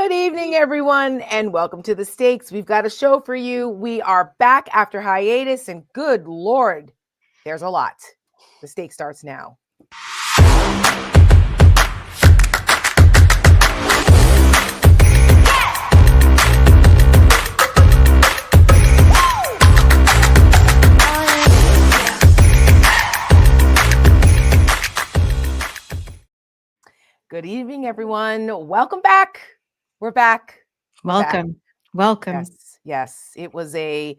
Good evening, everyone, and welcome to The Stakes. We've got a show for you. We are back after hiatus, and good Lord, there's a lot. The Stake starts now. Good evening, everyone. Welcome back. We're back. Welcome. Yes. It was a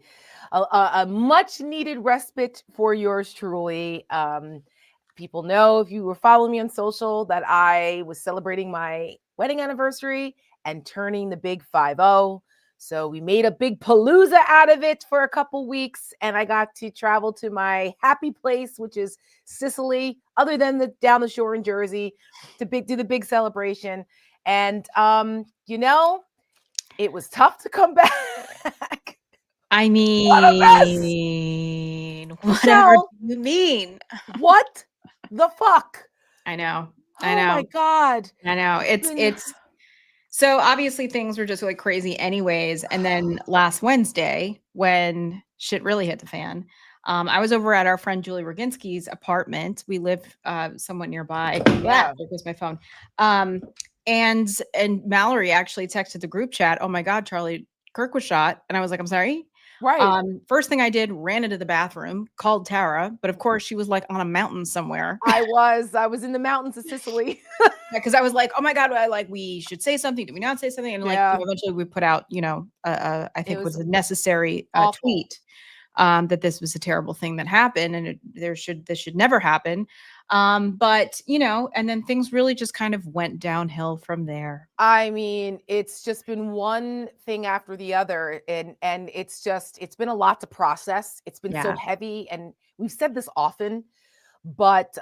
much needed respite for yours truly. People know, if you were following me on social, that I was celebrating my wedding anniversary and turning the big 5-0. So we made a big palooza out of it for a couple weeks, and I got to travel to my happy place, which is Sicily, other than down the shore in Jersey, to do the big celebration. And it was tough to come back. I mean, whatever you mean. What the fuck? I know. Oh my God. I know. It's so obviously things were just like crazy anyways. And then last Wednesday, when shit really hit the fan, I was over at our friend Julie Roginski's apartment. We live somewhat nearby. Yeah. There goes my phone. And Mallory actually texted the group chat, "Oh my God, Charlie Kirk was shot." And I was like, "I'm sorry." Right. First thing I did, ran into the bathroom, called Tara, but of course she was like on a mountain somewhere. I was in the mountains of Sicily. Because I was like, "Oh my God, we should say something. Do we not say something?" And eventually we put out, I think it was a necessary tweet that this was a terrible thing that happened, and this should never happen. But and then things really just kind of went downhill from there. I mean, it's just been one thing after the other, and it's been a lot to process. It's been so heavy, and we've said this often, but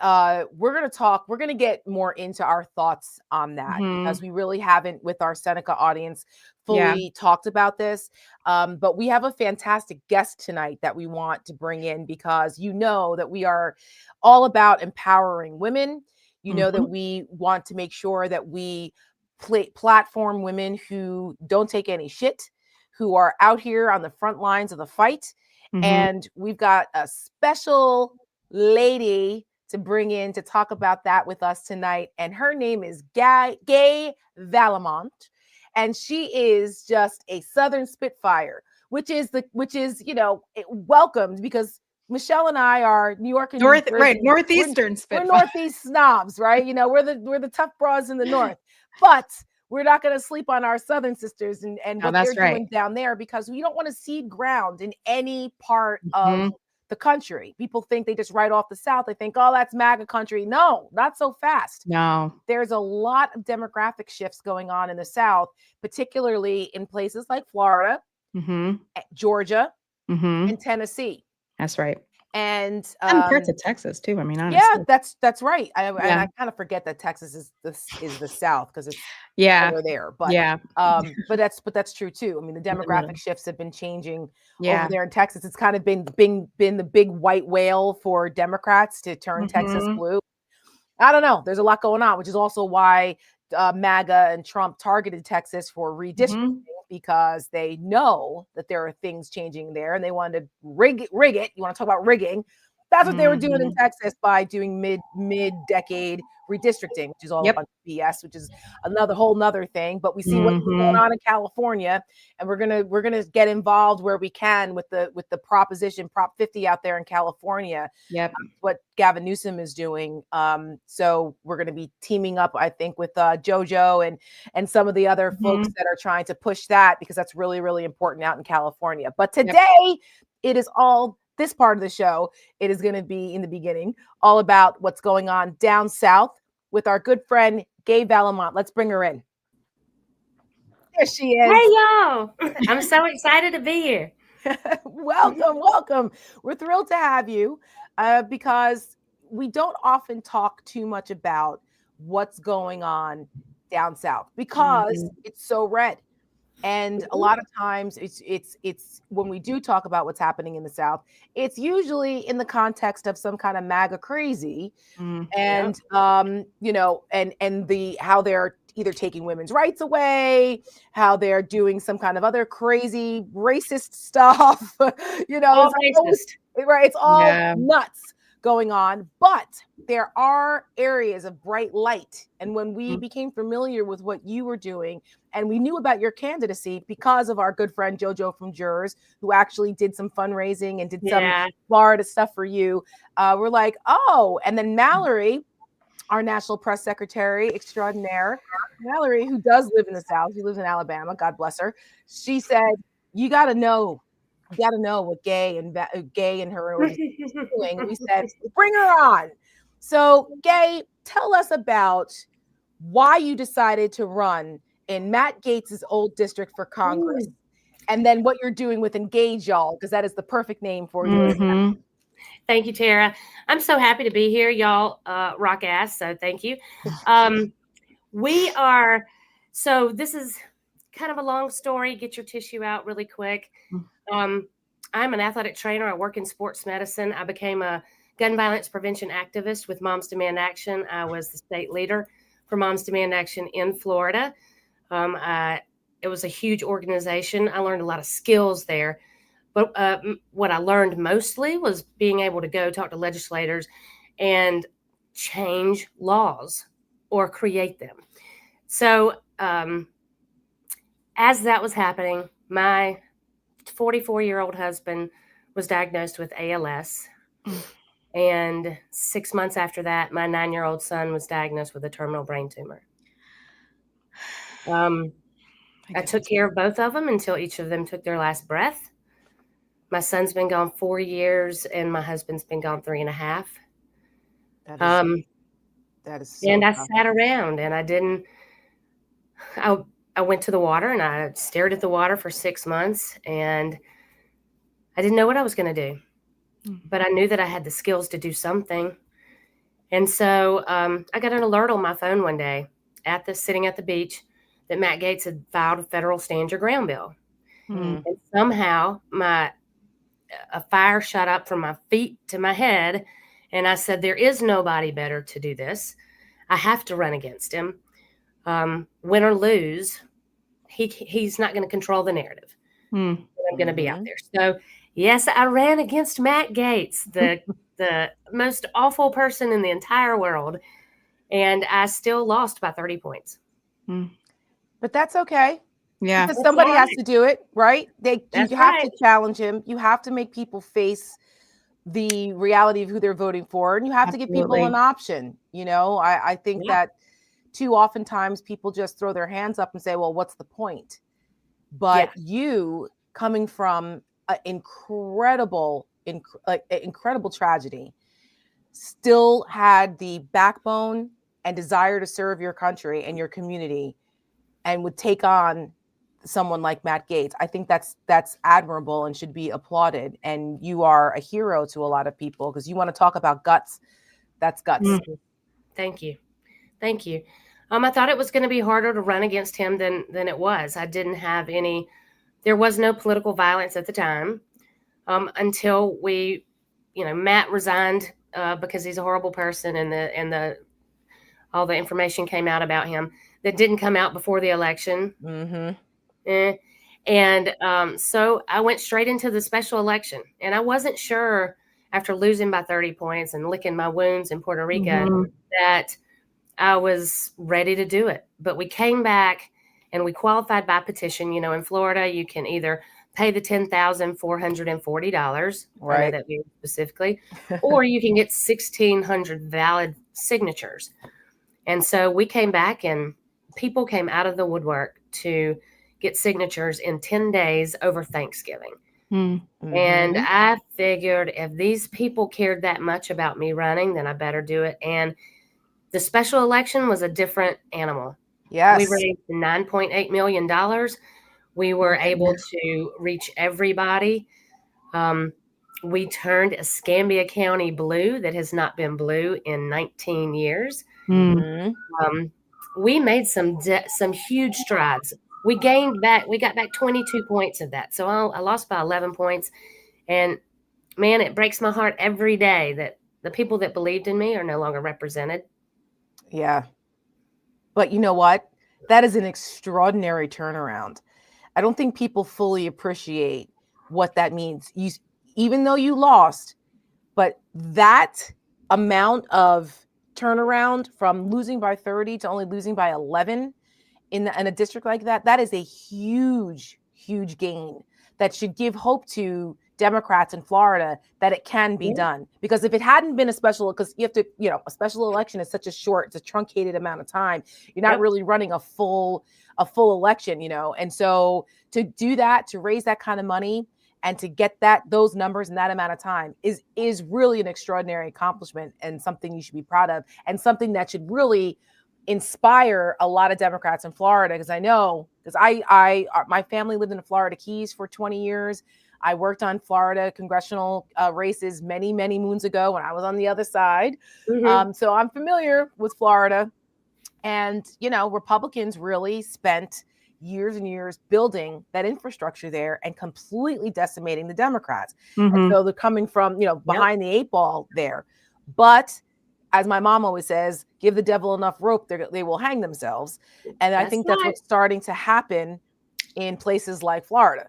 we're going to get more into our thoughts on that because we really haven't, with our Seneca audience, fully talked about this. But we have a fantastic guest tonight that we want to bring in, because that we are all about empowering women. That we want to make sure that we platform women who don't take any shit, who are out here on the front lines of the fight. And we've got a special lady to bring in to talk about that with us tonight. And her name is Gay Valimont. And she is just a Southern Spitfire, which is welcomed, because Michelle and I are New York and Northeastern Spitfire. We're Northeast snobs, right? We're the tough bras in the North, but we're not going to sleep on our Southern sisters and what they're doing down there, because we don't want to cede ground in any part of the country. People think they just write off the South. They think, oh, that's MAGA country. No, not so fast. No. There's a lot of demographic shifts going on in the South, particularly in places like Florida, Georgia, and Tennessee. That's right. And parts of Texas too. I mean, honestly. Yeah, that's right. I kind of forget that Texas is the South, because it's over there. But but that's true too. I mean, the demographic shifts have been changing over there in Texas. It's kind of been the big white whale for Democrats to turn Texas blue. I don't know. There's a lot going on, which is also why MAGA and Trump targeted Texas for redistricting, because they know that there are things changing there, and they wanted to rig it. You want to talk about rigging? That's what they were doing in Texas by doing mid-decade redistricting, which is all a bunch of BS, which is whole nother thing. But we see what's going on in California, and we're gonna get involved where we can with the proposition Prop 50 out there in California. What Gavin Newsom is doing. So we're gonna be teaming up, I think, with JoJo and some of the other folks that are trying to push that, because that's really, really important out in California. But today it is all. This part of the show, it is going to be, in the beginning, all about what's going on down south with our good friend, Gay Valimont. Let's bring her in. There she is. Hey, y'all. I'm so excited to be here. Welcome. We're thrilled to have you because we don't often talk too much about what's going on down south, because it's so red. And a lot of times it's when we do talk about what's happening in the South, it's usually in the context of some kind of MAGA crazy. And you know, and the how they're either taking women's rights away, how they're doing some kind of other crazy racist stuff. You know, it's all nuts going on, but there are areas of bright light. And when we became familiar with what you were doing, and we knew about your candidacy because of our good friend JoJo from Jurors, who actually did some fundraising and did some Florida stuff for you, we're like, oh. And then Mallory, our national press secretary extraordinaire, Mallory, who does live in the South, she lives in Alabama, God bless her, she said, you got to know what Gay and her organization is doing. We said, bring her on. So, Gay, tell us about why you decided to run in Matt Gaetz's old district for Congress, and then what you're doing with Engage Y'all, because that is the perfect name for you. Thank you, Tara. I'm so happy to be here. Y'all rock ass, so thank you. This is kind of a long story. Get your tissue out really quick. I'm an athletic trainer. I work in sports medicine. I became a gun violence prevention activist with Moms Demand Action. I was the state leader for Moms Demand Action in Florida. It was a huge organization. I learned a lot of skills there. But what I learned mostly was being able to go talk to legislators and change laws or create them. So as that was happening, my 44-year-old husband was diagnosed with ALS. And 6 months after that, my 9-year-old son was diagnosed with a terminal brain tumor. I took care of both of them until each of them took their last breath. My son's been gone 4 years, and my husband's been gone 3.5. That is so and I tough. Sat around, and I went to the water, and I stared at the water for 6 months, and I didn't know what I was going to do, but I knew that I had the skills to do something. And so I got an alert on my phone one day sitting at the beach that Matt Gaetz had filed a federal stand your ground bill. And somehow a fire shot up from my feet to my head. And I said, there is nobody better to do this. I have to run against him. Win or lose, he's not going to control the narrative. I'm going to be out there. So yes, I ran against Matt Gaetz, the most awful person in the entire world. And I still lost by 30 points. But that's okay. Yeah. Because somebody has to do it, right? You have to challenge him. You have to make people face the reality of who they're voting for. And you have to give people an option. You know, I think that too oftentimes people just throw their hands up and say, well, what's the point? But you coming from an incredible tragedy, still had the backbone and desire to serve your country and your community, and would take on someone like Matt Gaetz. I think that's admirable and should be applauded. And you are a hero to a lot of people, because you want to talk about guts. That's guts. Thank you. I thought it was going to be harder to run against him than it was. I didn't have there was no political violence at the time until Matt resigned because he's a horrible person, and all the information came out about him that didn't come out before the election. So I went straight into the special election, and I wasn't sure after losing by 30 points and licking my wounds in Puerto Rico that I was ready to do it. But we came back and we qualified by petition. You know, in Florida, you can either pay the $10,440, right? I know that very specifically, or you can get 1,600 valid signatures. And so we came back, and people came out of the woodwork to get signatures in 10 days over Thanksgiving. And I figured if these people cared that much about me running, then I better do it. And the special election was a different animal. Yes. We raised $9.8 million. We were able to reach everybody. We turned Escambia County blue that has not been blue in 19 years. We made some huge strides. we got back 22 points of that. So I lost by 11 points. And man, it breaks my heart every day that the people that believed in me are no longer represented. Yeah. But you know what? That is an extraordinary turnaround. I don't think people fully appreciate what that means. Even though you lost, but that amount of turnaround from losing by 30 to only losing by 11 in a district like that, that is a huge, huge gain that should give hope to Democrats in Florida that it can be done. Because if it hadn't been a special, because you have to, a special election is such a short, it's a truncated amount of time. You're not really running a full election, and so to do that, to raise that kind of money and to get those numbers in that amount of time is really an extraordinary accomplishment and something you should be proud of, and something that should really inspire a lot of Democrats in Florida. Because I know, because my family lived in the Florida Keys for 20 years. I worked on Florida congressional races many, many moons ago when I was on the other side. So I'm familiar with Florida. And, Republicans really spent years and years building that infrastructure there and completely decimating the Democrats. And so they're coming from, behind the 8 ball there. But as my mom always says, give the devil enough rope, they will hang themselves. And I think that's what's starting to happen in places like Florida.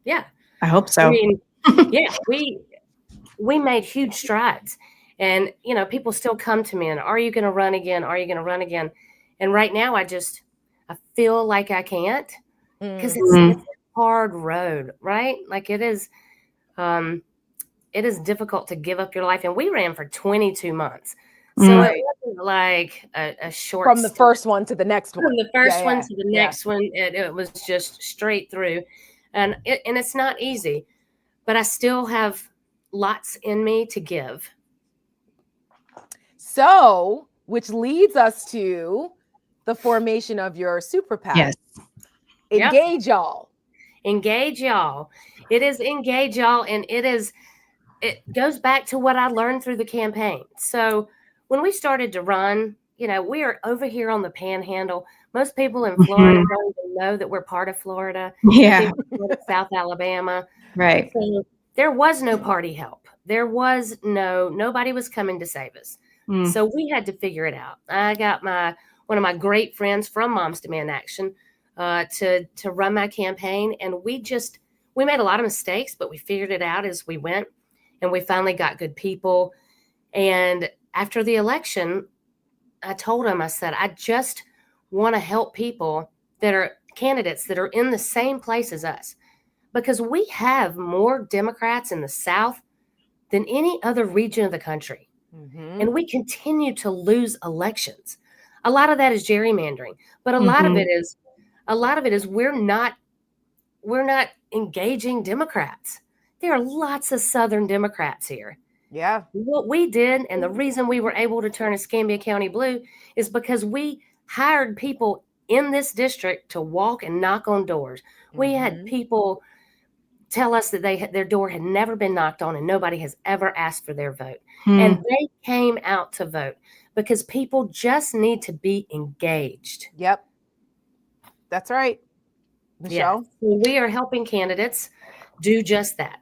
Yeah. I hope so. I mean, we made huge strides. And, people still come to me and, are you going to run again? Are you going to run again? And right now I feel like I can't, because it's a hard road, right? Like it is difficult to give up your life. And we ran for 22 months. So it wasn't like a short. From the first one to the next one. From the first one to the next one, it was just straight through. And it's not easy, but I still have lots in me to give. So, which leads us to the formation of your super PAC. Yes. Engage y'all. Engage y'all. It is engage y'all. And it goes back to what I learned through the campaign. So when we started to run, we are over here on the Panhandle. Most people in Florida don't even know that we're part of Florida. Yeah. South Alabama. Right. So there was no party help. There was nobody was coming to save us. So we had to figure it out. I got one of my great friends from Moms Demand Action to run my campaign. And we made a lot of mistakes, but we figured it out as we went. And we finally got good people. And after the election, I told him, I said, I just want to help people that are candidates that are in the same place as us, because we have more Democrats in the South than any other region of the country. And we continue to lose elections. A lot of that is gerrymandering, but a lot of it is we're not engaging Democrats. There are lots of Southern Democrats here. Yeah. What we did, and the reason we were able to turn Escambia County blue, is because we hired people in this district to walk and knock on doors. We had people tell us that their door had never been knocked on and nobody has ever asked for their vote. And they came out to vote because people just need to be engaged. Yep. That's right. Michelle? Yeah. So we are helping candidates do just that.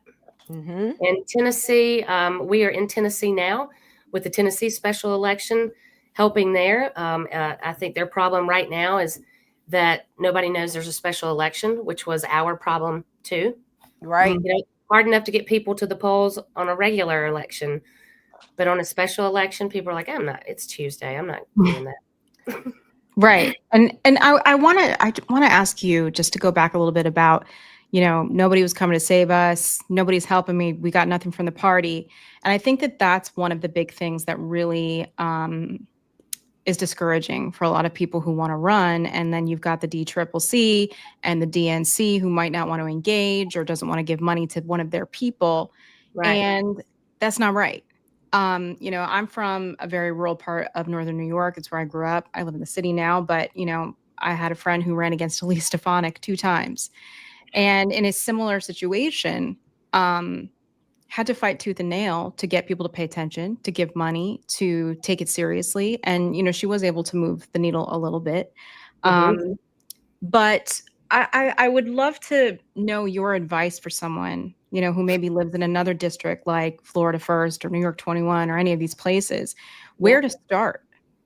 In Tennessee, we are in Tennessee now with the Tennessee special election, helping there. I think their problem right now is that nobody knows there's a special election, which was our problem too. Right. Hard enough to get people to the polls on a regular election, but on a special election, people are like, it's Tuesday. I'm not doing that. Right. And I want to ask you, just to go back a little bit about, nobody was coming to save us. Nobody's helping me. We got nothing from the party. And I think that that's one of the big things that really is discouraging for a lot of people who want to run. And then you've got the DCCC and the DNC who might not want to engage or doesn't want to give money to one of their people. Right. And that's not right. I'm from a very rural part of Northern New York. It's where I grew up. I live in the city now, but, I had a friend who ran against Elise Stefanik 2 times. And in a similar situation, had to fight tooth and nail to get people to pay attention, to give money, to take it seriously. And, she was able to move the needle a little bit. But I would love to know your advice for someone, who maybe lives in another district like Florida First or New York 21 or any of these places, where to start.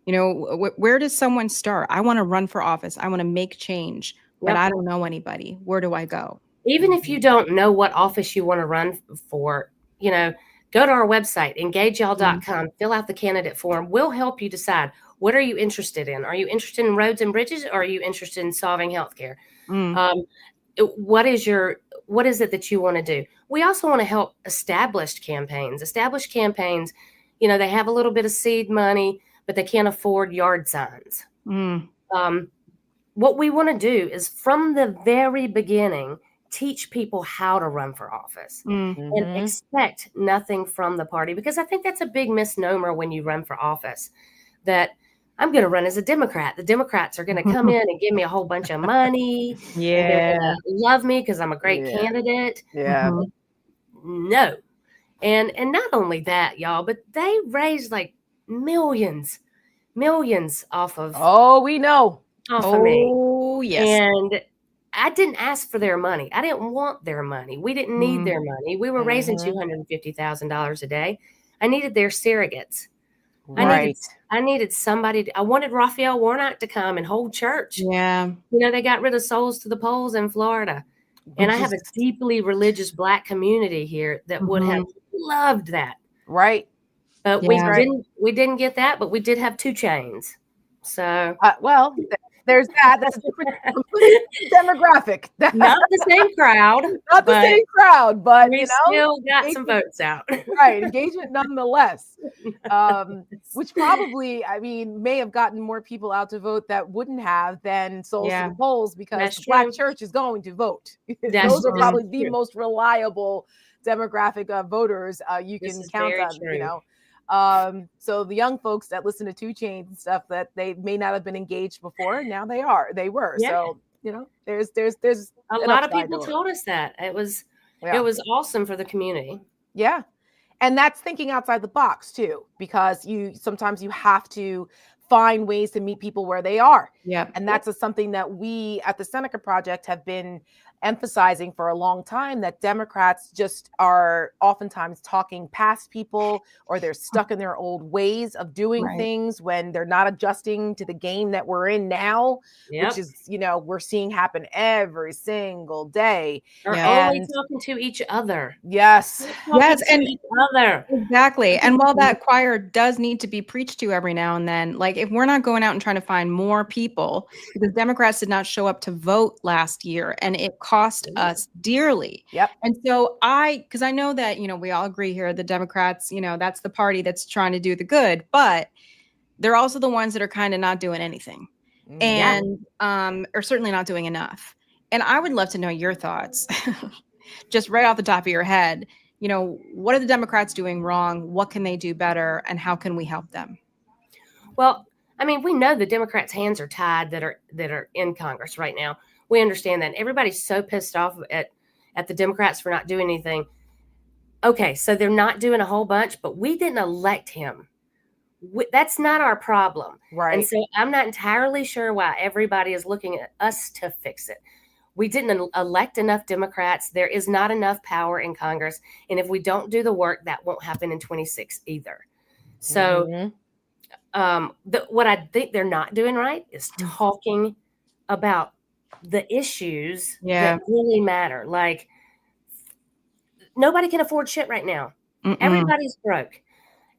Where does someone start? I want to run for office. I want to make change, but I don't know anybody. Where do I go? Even if you don't know what office you want to run for, go to our website, engageyall.com, fill out the candidate form. We'll help you decide, what are you interested in? Are you interested in roads and bridges, or are you interested in solving healthcare? What is it that you want to do? We also want to help established campaigns. Established campaigns, they have a little bit of seed money, but they can't afford yard signs. What we want to do is, from the very beginning, teach people how to run for office and expect nothing from the party. Because I think that's a big misnomer when you run for office, that I'm going to run as a Democrat. The Democrats are going to come in and give me a whole bunch of money. And they're going to love me because I'm a great candidate. No. And not only that, y'all, but they raised like millions off of. Oh, we know. Off of me. Oh, yes. And I didn't ask for their money. I didn't want their money. We didn't need their money. We were raising $250,000 a day. I needed their surrogates. Right. I needed somebody. I wanted Raphael Warnock to come and hold church. Yeah. They got rid of Souls to the Polls in Florida. And I have a deeply religious Black community here that would have loved that. Right. But we didn't get that, but we did have 2 chains. So there's that. That's a different demographic. Not the same crowd. Not the same crowd, but we still got some votes out. Right. Engagement nonetheless. Which probably, may have gotten more people out to vote that wouldn't have than Souls to the Polls, because the Black church is going to vote. Those are probably the most reliable demographic of voters you can count on, so the young folks that listen to 2 Chainz and stuff, that they may not have been engaged before, now they were. So there's a lot of people told us that it was awesome for the community. Yeah. And that's thinking outside the box too, because sometimes you have to find ways to meet people where they are. Yeah. And that's something that we at the Seneca Project have been emphasizing for a long time, that Democrats just are oftentimes talking past people, or they're stuck in their old ways of doing things when they're not adjusting to the game that we're in now, which is, we're seeing happen every single day. Or only talking to each other. Yes. And each other. Exactly. And while that choir does need to be preached to every now and then, like, if we're not going out and trying to find more people, because Democrats did not show up to vote last year, and it cost us dearly. Yep. And so because I know that, we all agree here, the Democrats, that's the party that's trying to do the good, but they're also the ones that are kind of not doing anything and, or certainly not doing enough. And I would love to know your thoughts, just right off the top of your head. What are the Democrats doing wrong? What can they do better? And how can we help them? Well, we know the Democrats' hands are tied that are in Congress right now. We understand that. Everybody's so pissed off at the Democrats for not doing anything. Okay, so they're not doing a whole bunch, but we didn't elect him. That's not our problem. Right. And so I'm not entirely sure why everybody is looking at us to fix it. We didn't elect enough Democrats. There is not enough power in Congress. And if we don't do the work, that won't happen in 26 either. So what I think they're not doing right is talking about the issues that really matter. Like, nobody can afford shit right now. Everybody's broke.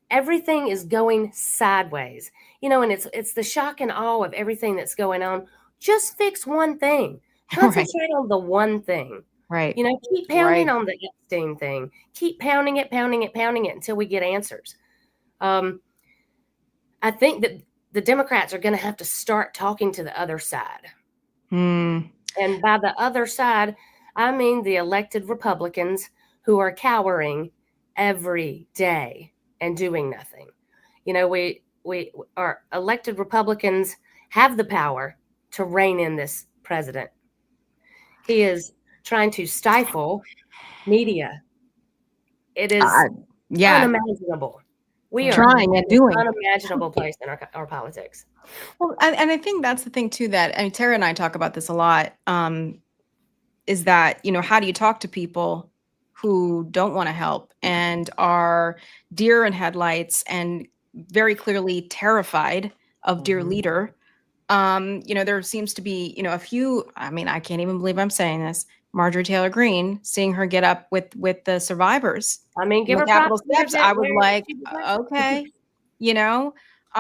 Everything is going sideways, and it's the shock and awe of everything that's going on. Just fix one thing. Concentrate on the one thing. Right. Keep pounding on the Epstein thing. Keep pounding it until we get answers. I think that the Democrats are going to have to start talking to the other side. And by the other side, I mean the elected Republicans who are cowering every day and doing nothing. We our elected Republicans have the power to rein in this president. He is trying to stifle media. It is unimaginable. We are trying and doing unimaginable place in our politics. Well, and I think that's the thing too, that, I mean, Tara and I talk about this a lot, is that, how do you talk to people who don't want to help and are deer in headlights and very clearly terrified of dear leader? There seems to be, a few, I mean, I can't even believe I'm saying this, Marjorie Taylor Greene, seeing her get up with the survivors. I mean, give her Capitol steps. I was like, okay,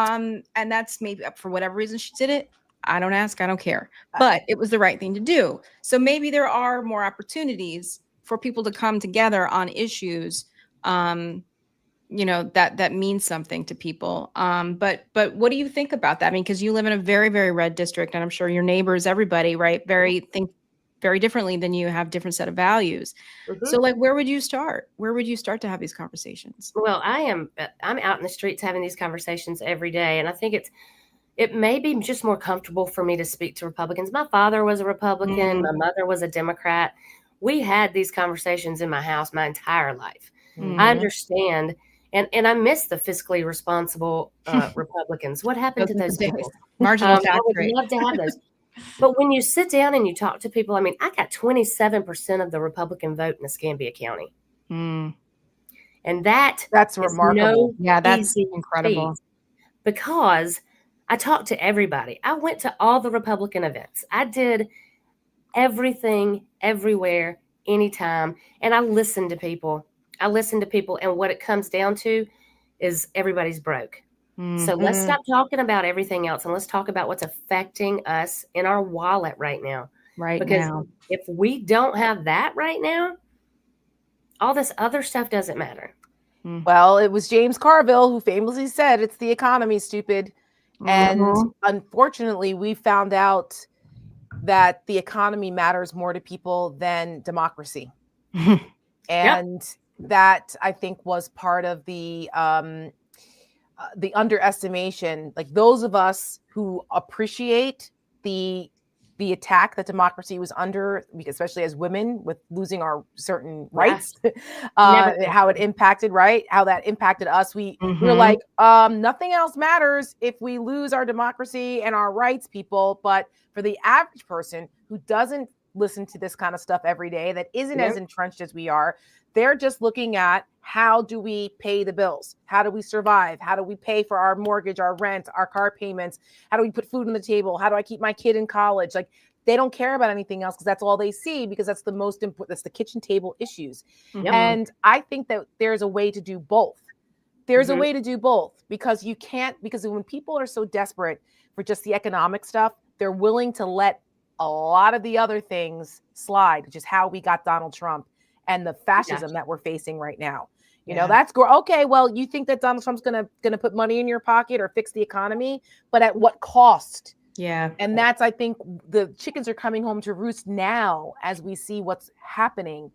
and that's maybe for whatever reason she did it. I don't ask, I don't care, but it was the right thing to do. So maybe there are more opportunities for people to come together on issues, that means something to people. But what do you think about that? I mean, because you live in a very, very red district, and I'm sure your neighbors, everybody, right, think very differently than you, have different set of values. So like, where would you start? Where would you start to have these conversations? Well, I'm out in the streets having these conversations every day. And I think it may be just more comfortable for me to speak to Republicans. My father was a Republican. My mother was a Democrat. We had these conversations in my house my entire life. I understand. And I miss the fiscally responsible Republicans. What happened to those people? Marginal tax rate. I would love to have those. But when you sit down and you talk to people, I mean, I got 27% of the Republican vote in Escambia County. And that's remarkable. That's incredible. Because I talked to everybody. I went to all the Republican events. I did everything, everywhere, anytime. And I listened to people. And what it comes down to is everybody's broke. So let's stop talking about everything else and let's talk about what's affecting us in our wallet right now. Because if we don't have that right now, all this other stuff doesn't matter. Well, it was James Carville who famously said, "It's the economy, stupid." And unfortunately, we found out that the economy matters more to people than democracy. And that, I think, was part of the underestimation. Like, those of us who appreciate the attack that democracy was under, especially as women, with losing our certain rights, how it impacted, how that impacted us. We were like, nothing else matters if we lose our democracy and our rights, people. But for the average person who doesn't listen to this kind of stuff every day, that isn't as entrenched as we are, they're just looking at, how do we pay the bills? How do we survive? How do we pay for our mortgage, our rent, our car payments? How do we put food on the table? How do I keep my kid in college? Like, they don't care about anything else because that's all they see, because that's the most important. That's the kitchen table issues. And I think that there's a way to do both. There's a way to do both, because because when people are so desperate for just the economic stuff, they're willing to let a lot of the other things slide, which is how we got Donald Trump and the fascism that we're facing right now. You know, that's okay. Well, you think that Donald Trump's gonna put money in your pocket or fix the economy, but at what cost? Yeah. And that's, I think, the chickens are coming home to roost now as we see what's happening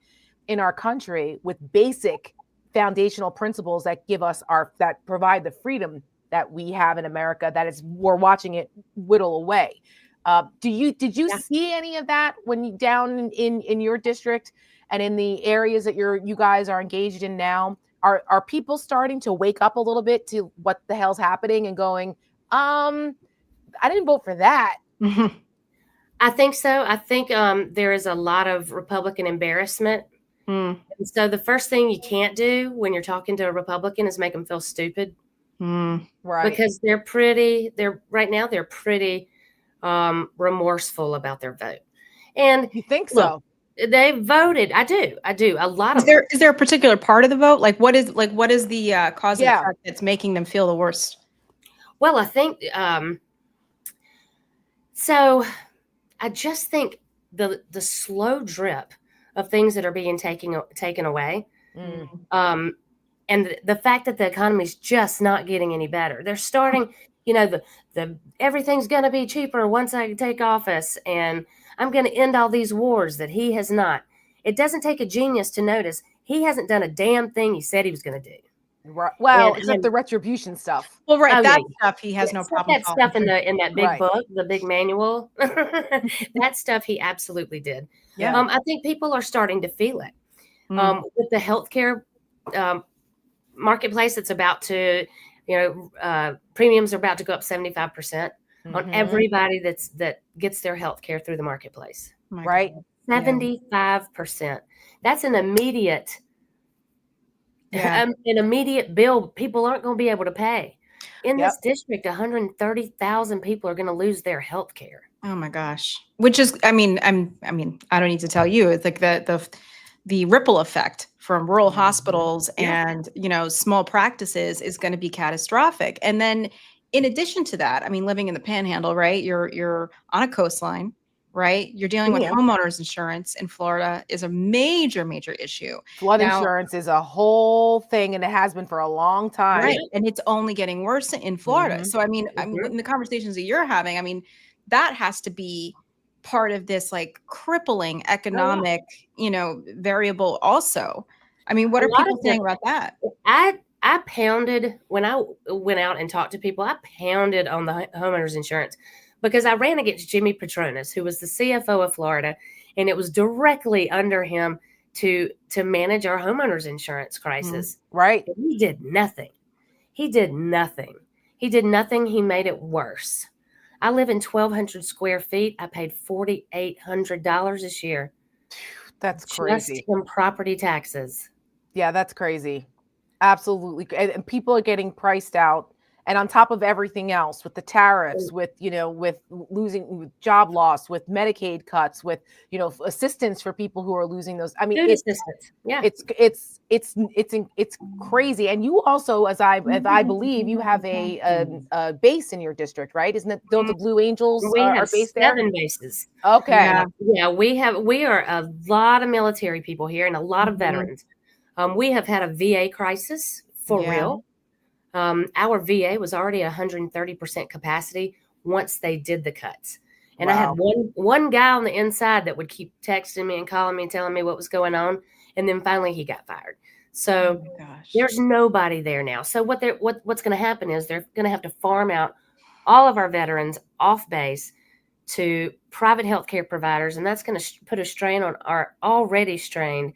in our country with basic foundational principles that give us that provide the freedom that we have in America. We're watching it whittle away. Did you see any of that when you down in your district and in the areas that you guys are engaged in now? Are people starting to wake up a little bit to what the hell's happening and going, I didn't vote for that? I think so. I think there is a lot of Republican embarrassment. And so the first thing you can't do when you're talking to a Republican is make them feel stupid. Right. Because they're pretty remorseful about their vote. And you think so? They voted. I do. A lot of is there a particular part of the vote? Like, what is the cause and effect that's making them feel the worst? Well, I think so. I just think the slow drip of things that are being taken away, and the fact that the economy is just not getting any better. They're starting, the everything's going to be cheaper once I take office, and I'm going to end all these wars that he has not. It doesn't take a genius to notice he hasn't done a damn thing he said he was going to do. Right. Well, except the retribution stuff. Well, stuff he has no problem. That stuff in that big book, the big manual, that stuff he absolutely did. Yeah. I think people are starting to feel it with the healthcare marketplace that's about to, premiums are about to go up 75% on everybody that gets their health care through the marketplace. Right. 75%. That's an immediate an immediate bill people aren't going to be able to pay. In this district, 130,000 people are going to lose their health care. Oh my gosh. Which is, I mean, I don't need to tell you, it's like the ripple effect from rural hospitals and, small practices is going to be catastrophic. And then in addition to that, I mean, living in the Panhandle, right? You're on a coastline, right? You're dealing with homeowners insurance in Florida is a major, major issue. Flood insurance is a whole thing, and it has been for a long time. Right. And it's only getting worse in Florida. So, I mean, in the conversations that you're having, I mean, that has to be part of this like crippling economic, variable also. I mean, what are people saying about that? I pounded when I went out and talked to people, I pounded on the homeowners insurance because I ran against Jimmy Petronas, who was the CFO of Florida, and it was directly under him to manage our homeowners insurance crisis. Right. And he did nothing. He did nothing. He made it worse. I live in 1,200 square feet. I paid $4,800 this year. That's crazy. Just in property taxes. Yeah, that's crazy. Absolutely. And people are getting priced out. And on top of everything else, with the tariffs, with losing job loss, with Medicaid cuts, with, assistance for people who are losing those. I mean, it's crazy. And you also, as I believe, you have a base in your district, right? Isn't it? The Blue Angels are based there? 7 bases. Okay. Yeah, we are a lot of military people here and a lot of veterans. We have had a VA crisis for real. Our VA was already 130% capacity once they did the cuts. And I had one guy on the inside that would keep texting me and calling me and telling me what was going on. And then finally he got fired. So there's nobody there now. So what's going to happen is they're going to have to farm out all of our veterans off base to private healthcare providers. And that's going to put a strain on our already strained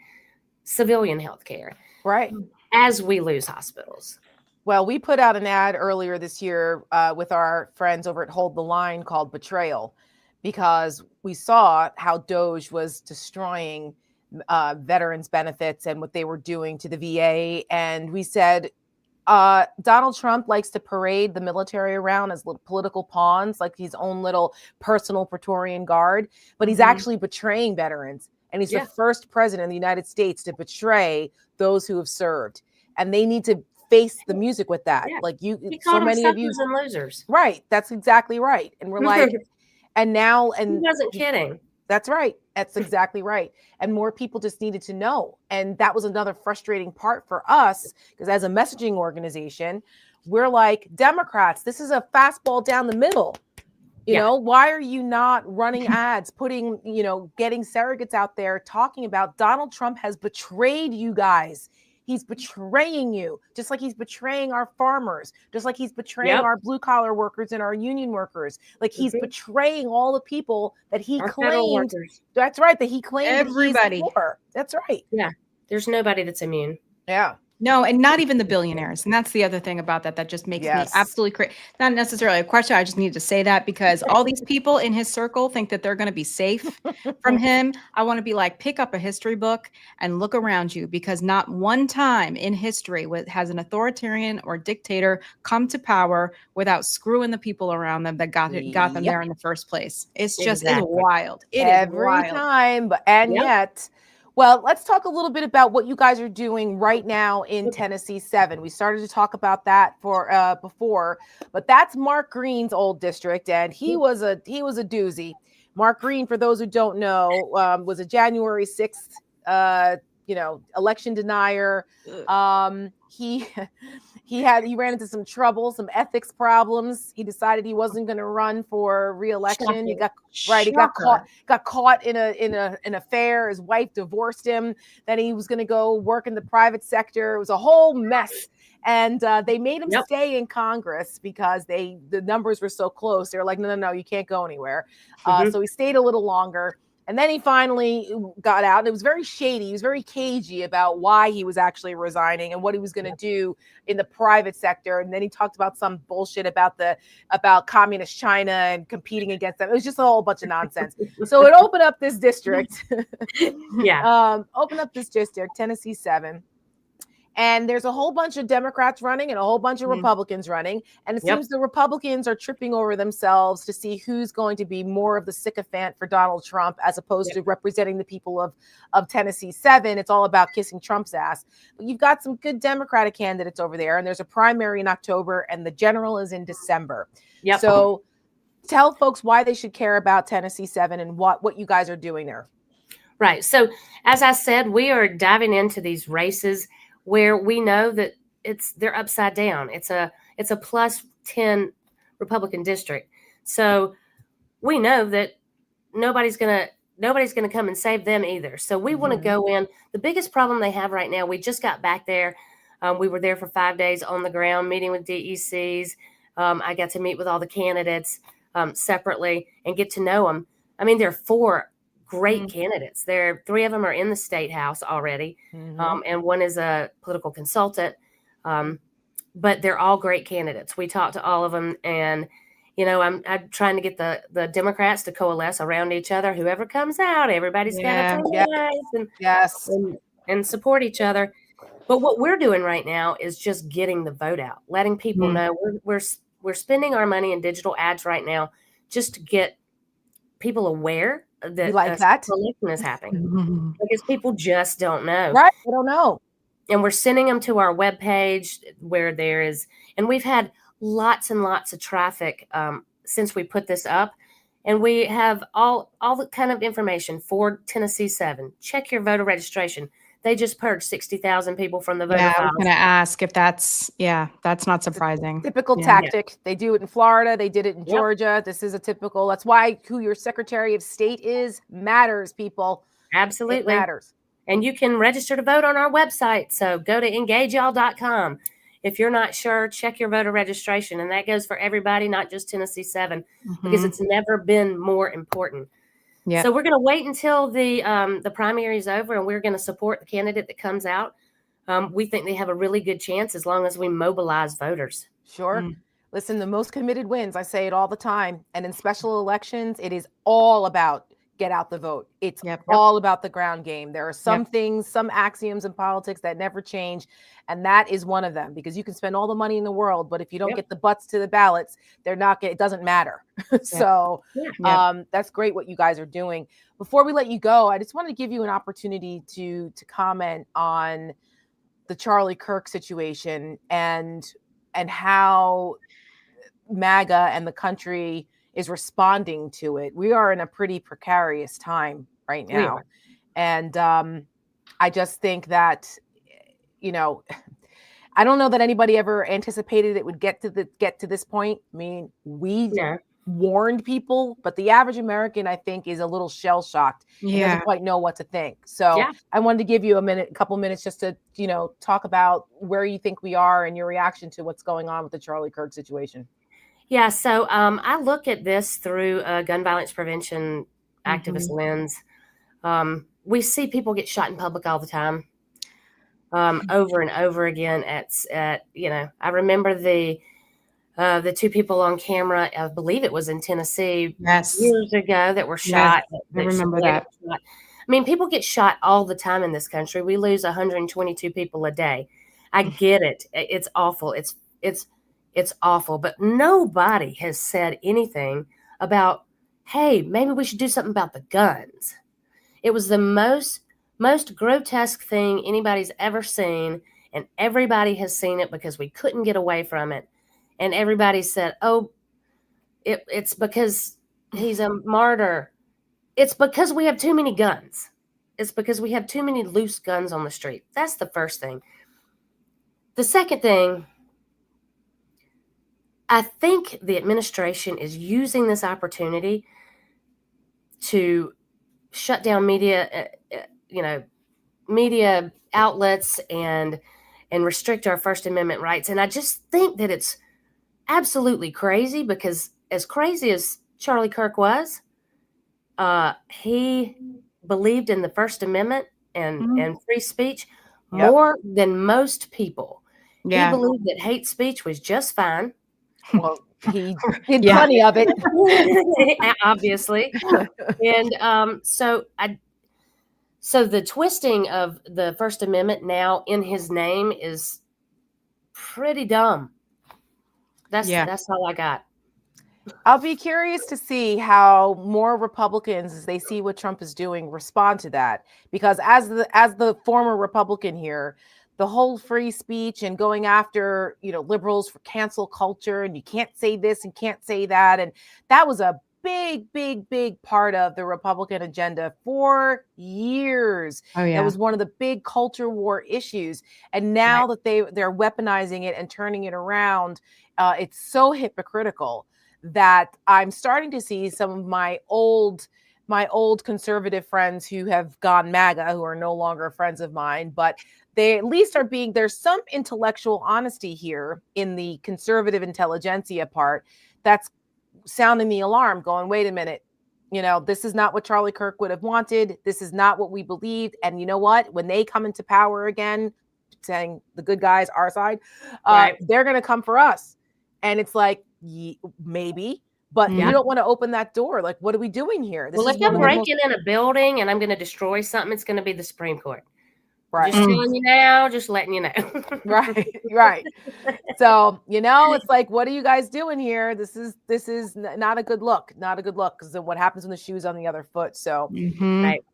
civilian healthcare. Right. As we lose hospitals. Well, we put out an ad earlier this year with our friends over at Hold the Line called Betrayal, because we saw how DOGE was destroying veterans benefits and what they were doing to the VA. And we said, Donald Trump likes to parade the military around as little political pawns, like his own little personal Praetorian Guard, but he's actually betraying veterans. And he's the first president of the United States to betray those who have served. And they need to face the music with that. Like so many of you and losers. Right. That's exactly right. And we're like, and now, and he wasn't kidding. That's right. That's exactly right. And more people just needed to know. And that was another frustrating part for us, because as a messaging organization, we're like, Democrats, this is a fastball down the middle. You know, why are you not running ads, putting, getting surrogates out there talking about Donald Trump has betrayed you guys. He's betraying you, just like he's betraying our farmers, just like he's betraying our blue collar workers and our union workers. Like he's betraying all the people that he claimed. That's right. That he claimed everybody. That's right. Yeah. There's nobody that's immune. Yeah. No, and not even the billionaires. And that's the other thing about that just makes me absolutely crazy. Not necessarily a question. I just needed to say that because all these people in his circle think that they're going to be safe from him. I want to be like, pick up a history book and look around you, because not one time in history has an authoritarian or dictator come to power without screwing the people around them that got them there in the first place. It's just it's wild. Every time. And yet... Well, let's talk a little bit about what you guys are doing right now in Tennessee 7. We started to talk about that before, but that's Mark Green's old district, and he was a doozy. Mark Green, for those who don't know, was a January 6th, election denier. He ran into some trouble, some ethics problems. He decided he wasn't going to run for re-election. He got caught in an affair. His wife divorced him. Then he was going to go work in the private sector. It was a whole mess. And they made him stay in Congress because the numbers were so close. They were like, no, you can't go anywhere. So he stayed a little longer. And then he finally got out, and it was very shady. He was very cagey about why he was actually resigning and what he was going to do in the private sector. And then he talked about some bullshit about communist China and competing against them. It was just a whole bunch of nonsense. So it opened up this district. Opened up this district, Tennessee 7. And there's a whole bunch of Democrats running and a whole bunch of Republicans running. And it seems the Republicans are tripping over themselves to see who's going to be more of the sycophant for Donald Trump as opposed to representing the people of Tennessee 7. It's all about kissing Trump's ass. But you've got some good Democratic candidates over there. And there's a primary in October and the general is in December. So tell folks why they should care about Tennessee 7 and what you guys are doing there. Right. So as I said, we are diving into these races where we know that they're upside down. It's a plus 10 Republican district. So we know that nobody's gonna come and save them either. So we want to go in. The biggest problem they have right now, we just got back there. We were there for 5 days on the ground, meeting with DECs. I got to meet with all the candidates separately and get to know them. I mean, there are 4 great candidates. 3 of them are in the state house already. And one is a political consultant. But they're all great candidates. We talked to all of them. And, you know, I'm trying to get the Democrats to coalesce around each other. Whoever comes out, everybody's got to and support each other. But what we're doing right now is just getting the vote out, letting people know we're spending our money in digital ads right now just to get people aware that election is happening because people just don't know. Right. They don't know. And we're sending them to our webpage where there is, and we've had lots and lots of traffic since we put this up. And we have all the kind of information for Tennessee 7. Check your voter registration. They just purged 60,000 people from the voter files. I was going to ask if that's not surprising. Typical tactic. They do it in Florida. They did it in Georgia. This is a typical. That's why who your Secretary of State is matters, people. Absolutely. It matters. And you can register to vote on our website. So go to engageall.com. If you're not sure, check your voter registration. And that goes for everybody, not just Tennessee 7, because it's never been more important. Yeah. So we're going to wait until the primary is over, and we're going to support the candidate that comes out. We think they have a really good chance as long as we mobilize voters. Sure. Listen, the most committed wins. I say it all the time. And in special elections, it is all about get out the vote. It's all about the ground game. There are some things, some axioms in politics that never change. And that is one of them, because you can spend all the money in the world, but if you don't get the butts to the ballots, it doesn't matter. So that's great what you guys are doing. Before we let you go, I just wanted to give you an opportunity to comment on the Charlie Kirk situation and how MAGA and the country is responding to it. We are in a pretty precarious time right now. And I just think that, you know, I don't know that anybody ever anticipated it would get to this point. I mean, we warned people, but the average American, I think, is a little shell-shocked. He doesn't quite know what to think. So I wanted to give you a couple minutes just to, you know, talk about where you think we are and your reaction to what's going on with the Charlie Kirk situation. Yeah, so I look at this through a gun violence prevention activist lens. We see people get shot in public all the time, over and over again. At you know, I remember the 2 people on camera. I believe it was in Tennessee years ago that were shot. I remember that. I mean, people get shot all the time in this country. We lose 122 people a day. I get it. It's awful. It's awful, but nobody has said anything about, hey, maybe we should do something about the guns. It was the most grotesque thing anybody's ever seen, and everybody has seen it because we couldn't get away from it. And everybody said, oh, it's because he's a martyr. It's because we have too many guns. It's because we have too many loose guns on the street. That's the first thing. The second thing, I think the administration is using this opportunity to shut down media outlets and restrict our First Amendment rights. And I just think that it's absolutely crazy, because as crazy as Charlie Kirk was, he believed in the First Amendment and free speech more than most people. He believed that hate speech was just fine. Well, he did plenty of it, obviously. And so the twisting of the First Amendment now in his name is pretty dumb. That's all I got. I'll be curious to see how more Republicans, as they see what Trump is doing, respond to that. Because as the former Republican here, the whole free speech and going after, liberals for cancel culture, and you can't say this and can't say that. And that was a big part of the Republican agenda for years. Oh, yeah. That was one of the big culture war issues. And now that they're weaponizing it and turning it around, it's so hypocritical that I'm starting to see some of my old conservative friends who have gone MAGA, who are no longer friends of mine, but they at least are there's some intellectual honesty here in the conservative intelligentsia part that's sounding the alarm, going, wait a minute, this is not what Charlie Kirk would have wanted. This is not what we believed. And you know what? When they come into power again, saying the good guys, our side, they're going to come for us. And it's like, maybe, but you don't want to open that door. Like, what are we doing here? If I'm breaking in a building and I'm going to destroy something, it's going to be the Supreme Court. Right. Just telling you now, just letting you know. Right. So, it's like, what are you guys doing here? This is not a good look. Not a good look, because of what happens when the shoe's on the other foot. So,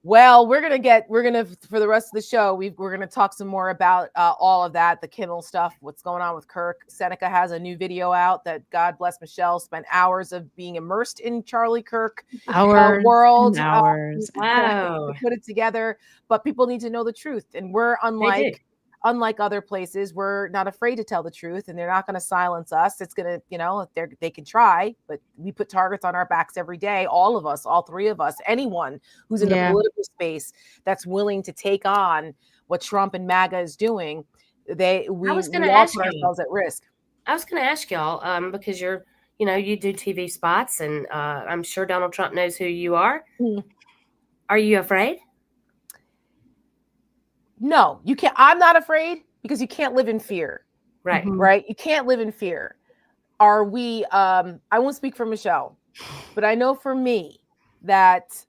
well, we're going to, for the rest of the show, we're going to talk some more about all of that, the Kimmel stuff, what's going on with Kirk. Seneca has a new video out that, God bless Michelle, spent hours of being immersed in Charlie Kirk world. Hours. Wow. Put it together, but people need to know the truth. And we're unlike other places. We're not afraid to tell the truth, and they're not going to silence us. It's going to, they can try, but we put targets on our backs every day. All of us, all three of us, anyone who's in the political space that's willing to take on what Trump and MAGA is doing, we all put ourselves at risk. I was going to ask y'all, because you do TV spots, and I'm sure Donald Trump knows who you are. Are you afraid? No, you can't. I'm not afraid, because you can't live in fear. Right. Right. You can't live in fear. Are we, I won't speak for Michelle, but I know for me that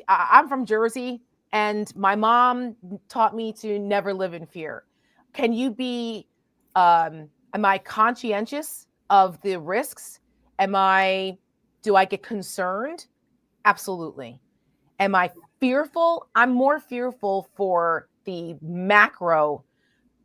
I'm from Jersey, and my mom taught me to never live in fear. Can you be, am I conscientious of the risks? Do I get concerned? Absolutely. Am I fearful? I'm more fearful for the macro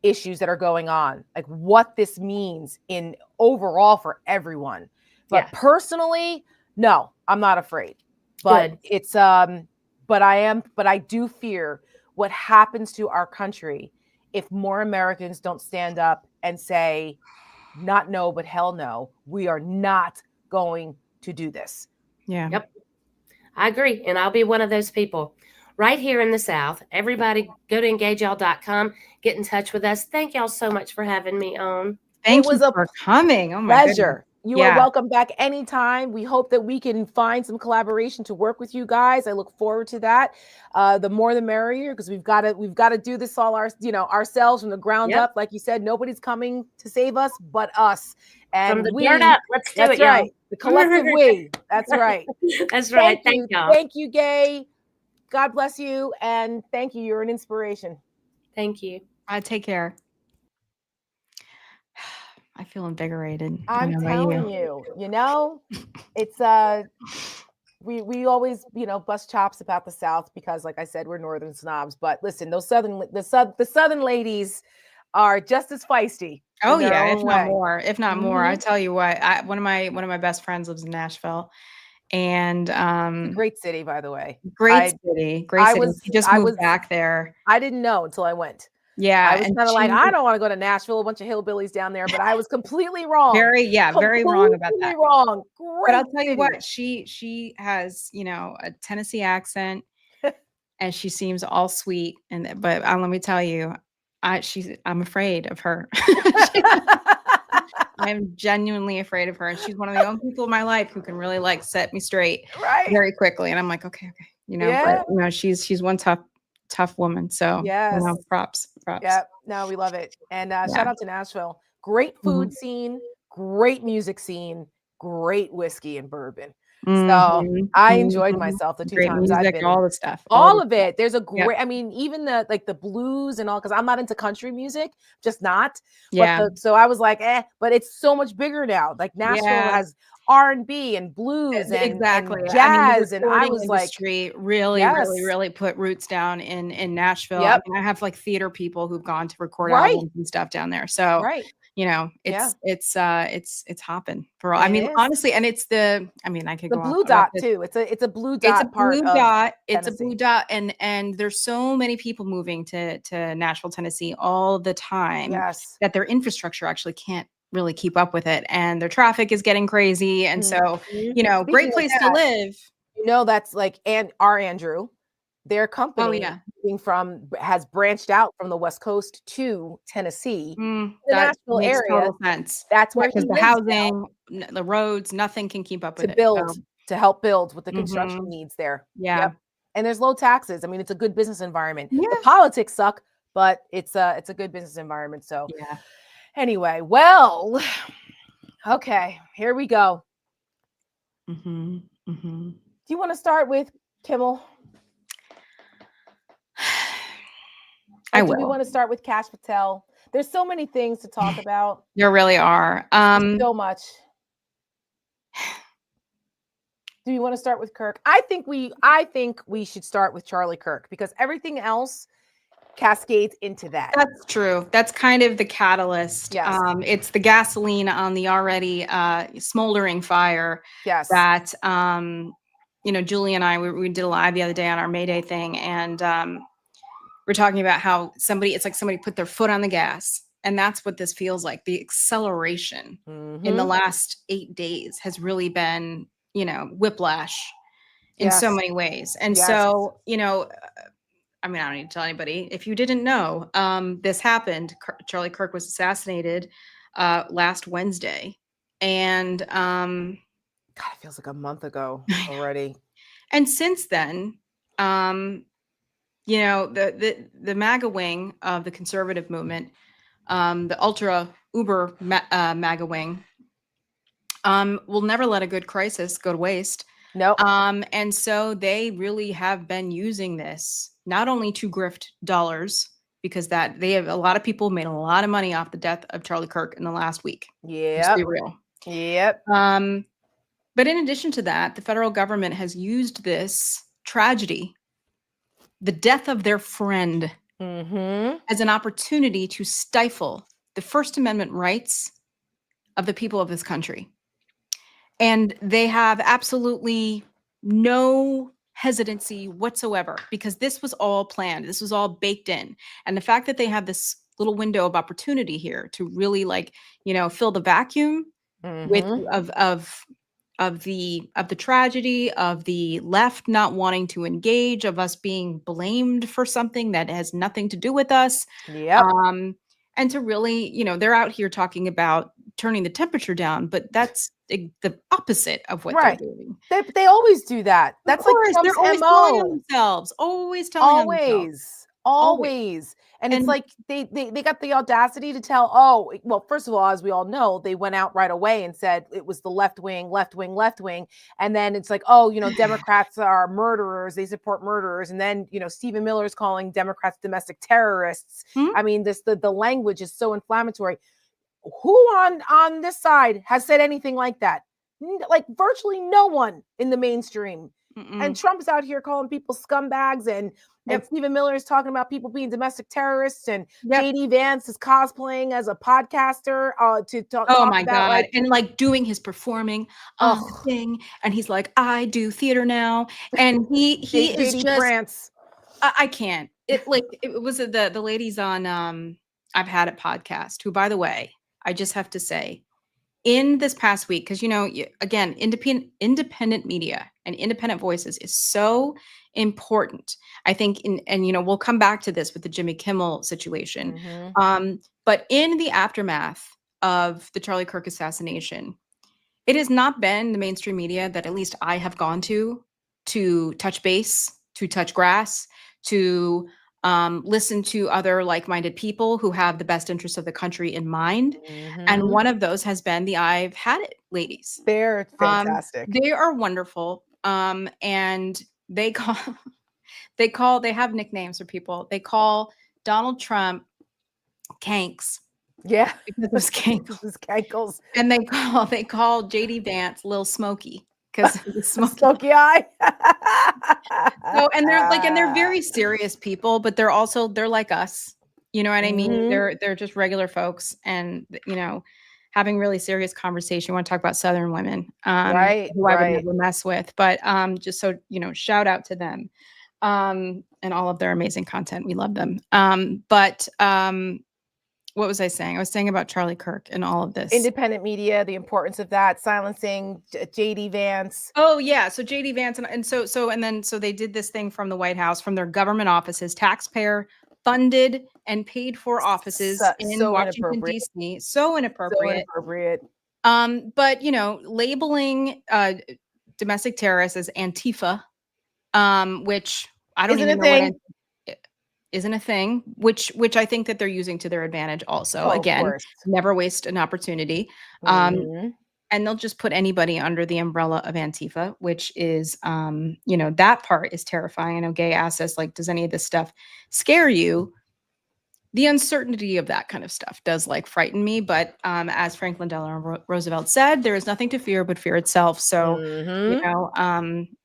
issues that are going on, like what this means in overall for everyone. But personally, no, I'm not afraid. But it's but I do fear what happens to our country if more Americans don't stand up and say, not no, but hell no, we are not going to do this. Yeah. Yep. I agree. And I'll be one of those people right here in the South. Everybody go to engageyall.com. Get in touch with us. Thank y'all so much for having me on. Thank you for coming. Oh my pleasure. You are welcome back anytime. We hope that we can find some collaboration to work with you guys. I look forward to that. The more the merrier, because we've got to do this all ourselves from the ground up. Like you said, nobody's coming to save us but us. And from the dirt up, let's do it. That's right. The collective we. That's right. That's right. Thank y'all. Thank you, Gay. God bless you, and thank you. You're an inspiration. Thank you. Take care. I feel invigorated. I'm telling you, it's we always, bust chops about the South because, like I said, we're Northern snobs. But listen, the Southern ladies are just as feisty. Oh yeah, if not more. If not more, I tell you what. One of my best friends lives in Nashville, and great city, by the way. Great city. He just moved back there. I didn't know until I went. Yeah, I was kind of like, I don't want to go to Nashville, a bunch of hillbillies down there, but I was completely wrong. Very wrong about that. Wrong. Great. But I'll tell you what, she has, a Tennessee accent, and she seems all sweet. But let me tell you, I'm afraid of her. I'm genuinely afraid of her. And she's one of the only people in my life who can really like set me straight very quickly. And I'm like, okay. But she's one tough woman. So props. Yeah, no, we love it. And shout out to Nashville. Great food scene, great music scene, great whiskey and bourbon. So I enjoyed myself the 2 times I've been. All the stuff. All of it. There's a great, I mean, even the blues and all, because I'm not into country music, just not. So I was like, but it's so much bigger now. Like Nashville has R&B and blues and jazz. And I was like, really put roots down in Nashville. I mean, I have like theater people who've gone to record albums and stuff down there. So it's hopping for all. I mean, honestly, and it's I could go the blue dot too. It's a blue dot. It's a blue dot, and there's so many people moving to Nashville, Tennessee all the time. That their infrastructure actually can't really keep up with it, and their traffic is getting crazy. And so, great place to live. That's like, and our Andrew, their company has branched out from the West Coast to Tennessee, the Nashville area. Total sense. That's where the housing, the roads, nothing can keep up with it. To help build with the construction needs there. And there's low taxes. I mean, it's a good business environment. The politics suck, but it's a good business environment. So anyway, well, okay, here we go. Do you want to start with Kimmel? I will. Do we want to start with Kash Patel? There's so many things to talk about. There really are. So much. Do you want to start with Kirk? I think we should start with Charlie Kirk, because everything else cascades into that. That's true. That's kind of the catalyst. It's the gasoline on the already smoldering fire. That Julie and I we did a live the other day on our May Day thing, and we're talking about how it's like somebody put their foot on the gas, and that's what this feels like. The acceleration in the last 8 days has really been, whiplash in so many ways. And so, I mean, I don't need to tell anybody. If you didn't know, this happened. Charlie Kirk was assassinated last Wednesday. And God, it feels like a month ago already. And since then, the MAGA wing of the conservative movement, the ultra uber MAGA wing, will never let a good crisis go to waste. No. And so they really have been using this not only to grift dollars, because they have a lot of people made a lot of money off the death of Charlie Kirk in the last week. Let's be real. But in addition to that, the federal government has used this tragedy, the death of their friend, as an opportunity to stifle the First Amendment rights of the people of this country. And they have absolutely no hesitancy whatsoever, because this was all planned. This was all baked in. And the fact that they have this little window of opportunity here to really fill the vacuum with of the tragedy, of the left not wanting to engage, of us being blamed for something that has nothing to do with us. And to really, they're out here talking about turning the temperature down, but that's the opposite of what they're doing. They always do that. That's like Trump's they're always telling themselves, always. And it's like they got the audacity to tell, first of all, as we all know, they went out right away and said it was the left wing. And then it's like, Democrats are murderers. They support murderers. And then, Stephen Miller is calling Democrats domestic terrorists. I mean, the language is so inflammatory. Who on this side has said anything like that? Like virtually no one in the mainstream. And Trump's out here calling people scumbags, and Stephen Miller is talking about people being domestic terrorists, and JD Vance is cosplaying as a podcaster to talk. Oh my God. And doing his performing thing. And he's like, I do theater now. And he is just Vance. I can't. It was the ladies on I've Had It podcast, who, by the way, I just have to say, in this past week, because, again, independent media and independent voices is so important, I think, we'll come back to this with the Jimmy Kimmel situation. But in the aftermath of the Charlie Kirk assassination, it has not been the mainstream media that at least I have gone to touch base, to touch grass, to listen to other like-minded people who have the best interests of the country in mind. And one of those has been the I've Had It ladies. They're fantastic. They are wonderful. And they have nicknames for people. They call Donald Trump Kanks. Yeah. Because it was Kankles. It was Kankles. And they call JD Vance Lil Smokey because of the smoky eye. So, and they're very serious people, but they're like us. You know what I mean? They're just regular folks, and having really serious conversation. We want to talk about Southern women, who I would never mess with. But just so shout out to them, and all of their amazing content. We love them. What was I saying? I was saying about Charlie Kirk and all of this. Independent media, the importance of that, silencing JD Vance. Oh yeah, so JD Vance so they did this thing from the White House, from their government offices, taxpayer funded and paid for offices in Washington D.C. So inappropriate. But labeling domestic terrorists as Antifa, which I don't even know what isn't a thing, which I think that they're using to their advantage also. Again, never waste an opportunity. And they'll just put anybody under the umbrella of Antifa, which is, that part is terrifying. I know Gay asked us, like, does any of this stuff scare you? The uncertainty of that kind of stuff does frighten me. But as Franklin Delano Roosevelt said, there is nothing to fear but fear itself. So,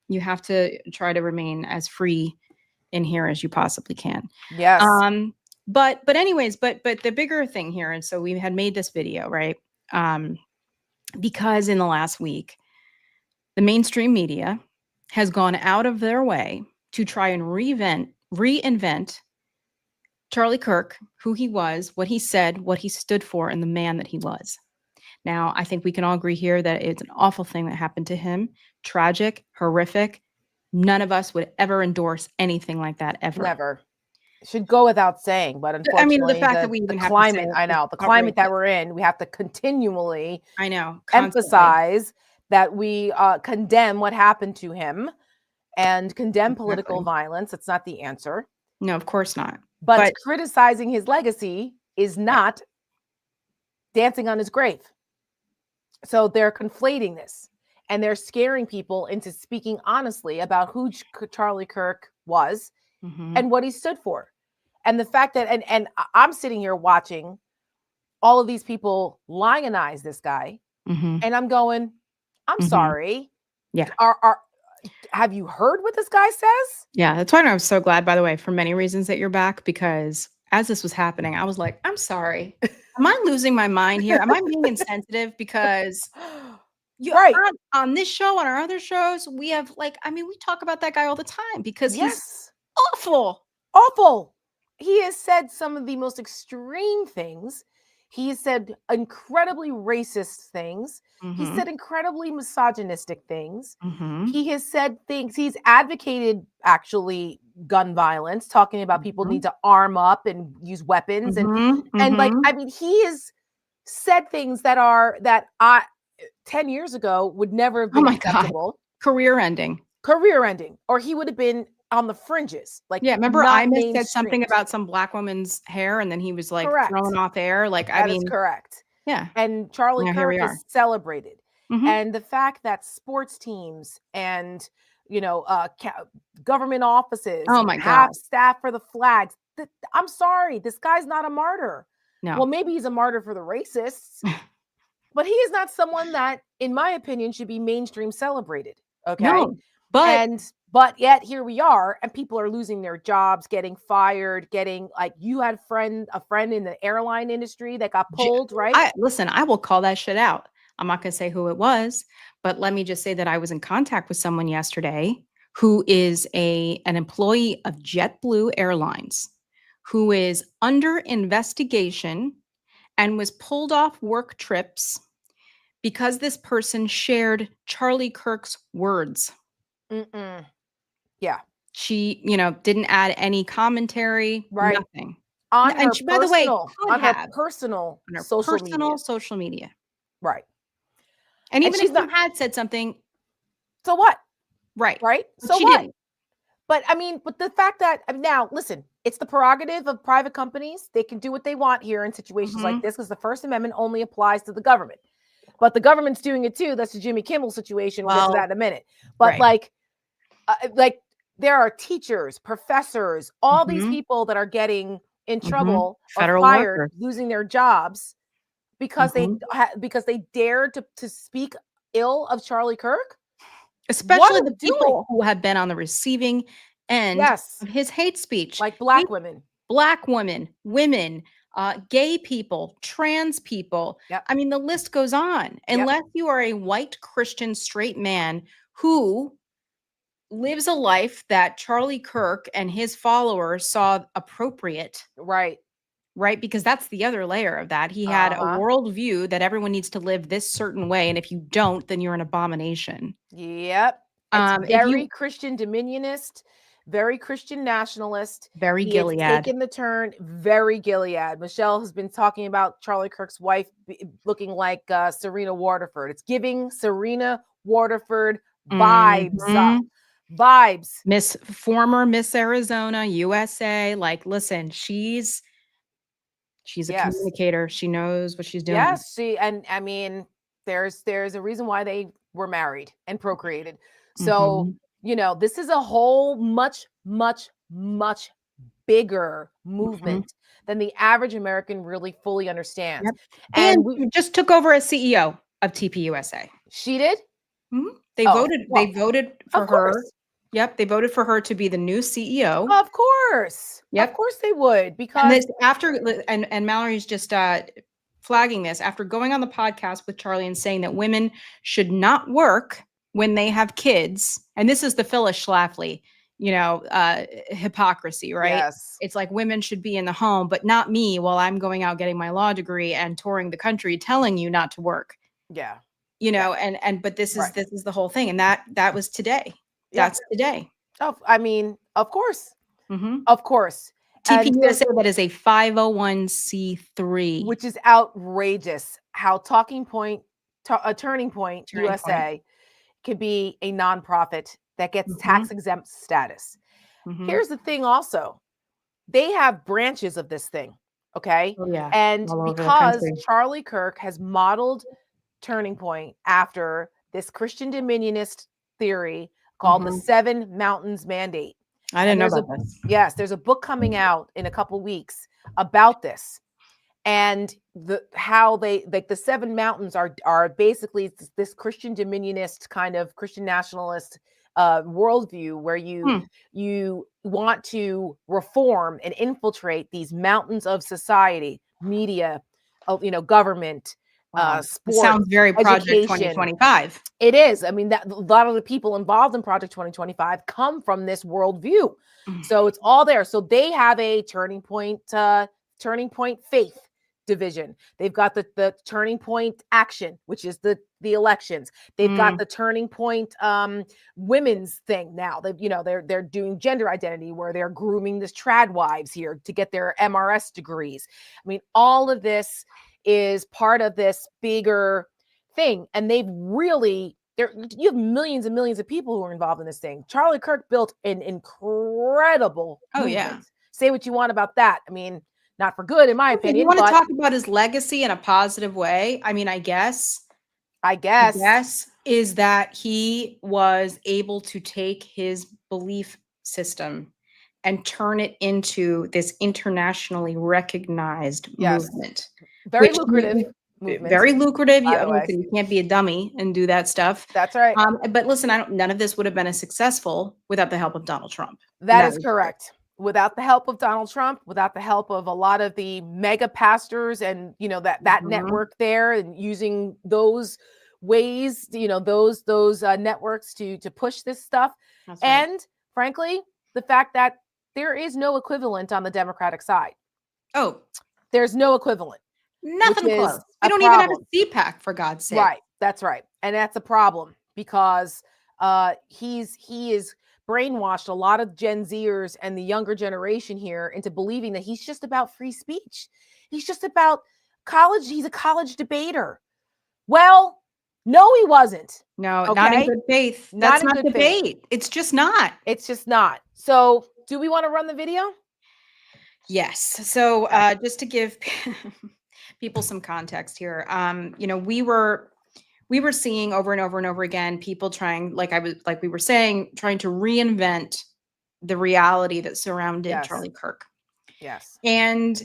you have to try to remain as free in here as you possibly can. Yes. But anyways, but the bigger thing here, and so we had made this video, right? Because in the last week, the mainstream media has gone out of their way to try and reinvent Charlie Kirk, who he was, what he said, what he stood for, and the man that he was. Now, I think we can all agree here that it's an awful thing that happened to him. Tragic, horrific. None of us would ever endorse anything like that ever. Never. Should go without saying, but unfortunately, I mean, the fact that we even have climate, to say the climate that we're in, we have to continually, constantly emphasize that we condemn what happened to him and condemn political violence. It's not the answer. No, of course not. But criticizing his legacy is not dancing on his grave. So they're conflating this. And they're scaring people into speaking honestly about who Charlie Kirk was and what he stood for. And the fact that, and I'm sitting here watching all of these people lionize this guy. And I'm going, I'm sorry. Yeah. Have you heard what this guy says? Yeah. That's why I was so glad, by the way, for many reasons that you're back, because as this was happening, I was like, I'm sorry. Am I losing my mind here? Am I being insensitive? Because on this show, on our other shows, we have we talk about that guy all the time because he's awful. He has said some of the most extreme things. He has said incredibly racist things. He said incredibly misogynistic things. He has said things. He's advocated actually gun violence, talking about people need to arm up and use weapons. And he has said things that 10 years ago would never have been acceptable. Career ending, or he would have been on the fringes. Remember Imus said something about some black woman's hair and then he was thrown off air. That is correct. Yeah. And Charlie Kirk is celebrated. And the fact that sports teams and, government offices have staff for the flags. I'm sorry, this guy's not a martyr. No. Well, maybe he's a martyr for the racists. But he is not someone that, in my opinion, should be mainstream celebrated. Okay. No, but yet here we are, and people are losing their jobs, getting fired, you had a friend in the airline industry that got pulled, right? I will call that shit out. I'm not going to say who it was, but let me just say that I was in contact with someone yesterday who is an employee of JetBlue Airlines, who is under investigation and was pulled off work trips because this person shared Charlie Kirk's words. Yeah. She, didn't add any commentary, nothing. on her by the way, her personal social media. Right. And even if you had said something, so what? Right. So what? Didn't. But I mean, but the fact that now, listen, it's the prerogative of private companies. They can do what they want here in situations like this because the First Amendment only applies to the government. But the government's doing it too. That's the Jimmy Kimmel situation. We'll get to that in a minute. But like there are teachers, professors, all these people that are getting in trouble or fired, losing their jobs because they dared to speak ill of Charlie Kirk. Especially the people who have been on the receiving end of his hate speech. Like Black women, women, gay people, trans people. Yep. I mean, the list goes on. Unless you are a white Christian straight man who lives a life that Charlie Kirk and his followers saw appropriate. Right? Because that's the other layer of that. He had a worldview that everyone needs to live this certain way. And if you don't, then you're an abomination. Yep. It's very Christian dominionist, very Christian nationalist. Very Gilead. Taken the turn, very Gilead. Michelle has been talking about Charlie Kirk's wife looking like Serena Waterford. It's giving Serena Waterford vibes. Vibes. Former Miss Arizona, USA. Like, listen, she's a communicator. She knows what she's doing. Yes, and I mean, there's a reason why they were married and procreated. So, this is a whole much bigger movement than the average American really fully understands. Yep. And we just took over as CEO of TPUSA. She did? They voted for her. Yep, they voted for her to be the new CEO. Of course. Yep. Of course they would, because and Mallory's just flagging this after going on the podcast with Charlie and saying that women should not work when they have kids. And this is the Phyllis Schlafly, hypocrisy, right? Yes. It's like women should be in the home, but not me while I'm going out getting my law degree and touring the country telling you not to work. Yeah. But this is the whole thing. And that was today. That's today. Oh, I mean, of course. Of course. TPUSA, that is a 501c3. Which is outrageous how Turning Point USA could be a nonprofit that gets tax exempt status. Here's the thing also. They have branches of this thing. Okay. Oh, yeah. And because Charlie Kirk has modeled Turning Point after this Christian dominionist theory called the 7 Mountains Mandate. I didn't know about this. Yes, there's a book coming out in a couple weeks about this, and how the 7 mountains are basically this Christian dominionist kind of Christian nationalist worldview where you want to reform and infiltrate these mountains of society, media, government. Sports, sounds very Project 2025. It is. I mean, that a lot of the people involved in Project 2025 come from this worldview. So it's all there. So they have a Turning Point faith division. They've got the Turning Point action, which is the elections. They've got the Turning Point women's thing now. They're doing gender identity where they're grooming the trad wives here to get their MRS degrees. I mean, all of this is part of this bigger thing. And you have millions and millions of people who are involved in this thing. Charlie Kirk built an incredible movement. Yeah. Say what you want about that. I mean, not for good, in my opinion. You want to talk about his legacy in a positive way? I mean, I guess is that he was able to take his belief system and turn it into this internationally recognized movement. Very lucrative movement. Very lucrative. You can't be a dummy and do that stuff. That's right. But listen, none of this would have been as successful without the help of Donald Trump. That is correct. Without the help of Donald Trump, without the help of a lot of the mega pastors and that network there, and using those ways, those networks to push this stuff. That's right. And frankly, the fact that there is no equivalent on the Democratic side. Oh, there's no equivalent. Nothing close. We don't even have a CPAC, for God's sake. Right. That's right. And that's a problem because he is brainwashed a lot of Gen Zers and the younger generation here into believing that he's just about free speech. He's just about college. He's a college debater. Well, no, he wasn't. No, okay? Not in good faith. That's not debate. Faith. It's just not. It's just not. So do we want to run the video? Yes. So just to give people some context here, you know, we were seeing over and over and over again people trying, like we were saying, trying to reinvent the reality that surrounded Charlie Kirk. Yes. And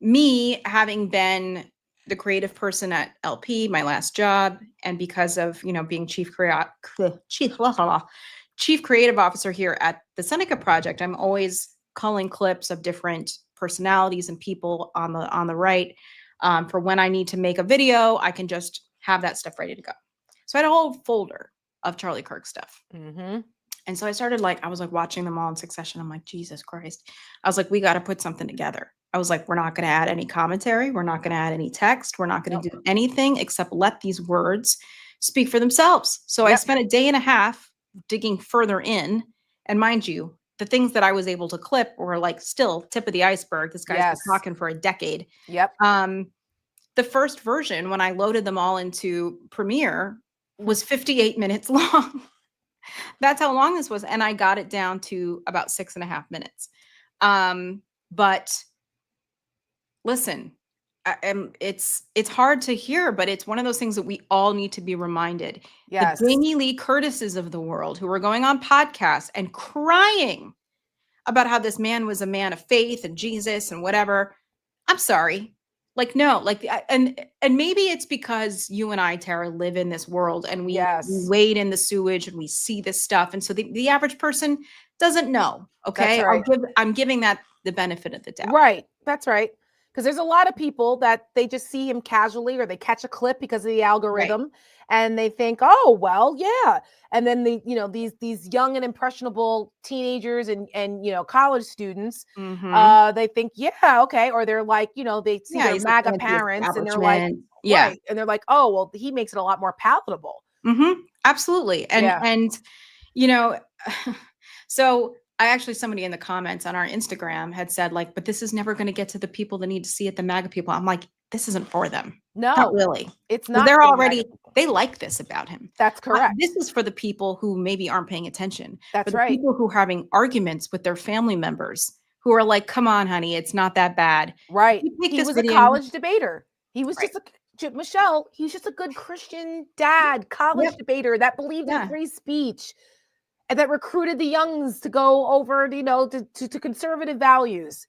me having been the creative person at LP, my last job, and because of, you know, being chief creative officer here at the Seneca Project, I'm always culling clips of different personalities and people on the right. For when I need to make a video, I can just have that stuff ready to go. So I had a whole folder of Charlie Kirk stuff. Mm-hmm. And so I started I was watching them all in succession. I'm like, Jesus Christ. I was like, we got to put something together. I was like, we're not going to add any commentary. We're not going to add any text. We're not going to do anything except let these words speak for themselves. So I spent a day and a half digging further in. And mind you, the things that I was able to clip were still tip of the iceberg. This guy's been talking for a decade. Yep. The first version, when I loaded them all into Premiere, was 58 minutes long. That's how long this was. And I got it down to about 6.5 minutes. But listen, it's hard to hear, but it's one of those things that we all need to be reminded. Yes. The Jamie Lee Curtises of the world who are going on podcasts and crying about how this man was a man of faith and Jesus and whatever. I'm sorry. No, and maybe it's because you and I, Tara, live in this world and we wade in the sewage and we see this stuff. And so the average person doesn't know. Okay. Right. I'm giving that the benefit of the doubt. Right. That's right. Because there's a lot of people that they just see him casually or they catch a clip because of the algorithm and they think, oh, well, yeah. And then these young and impressionable teenagers and college students, they think, yeah, okay. Or they're like, they see their MAGA parents and they're like, right. And they're like, oh, well, he makes it a lot more palatable. Mm-hmm. Absolutely. And so somebody in the comments on our Instagram had said but this is never going to get to the people that need to see it, the MAGA people. I'm like, this isn't for them. No, not really. It's not. They're already, they like this about him. That's correct. This is for the people who maybe aren't paying attention. That's right. People who are having arguments with their family members who are like, come on, honey, it's not that bad. Right. He was a college debater. He was Michelle, he was just a good Christian dad, college debater that believed in free speech. And that recruited the youngs to go over, to conservative values.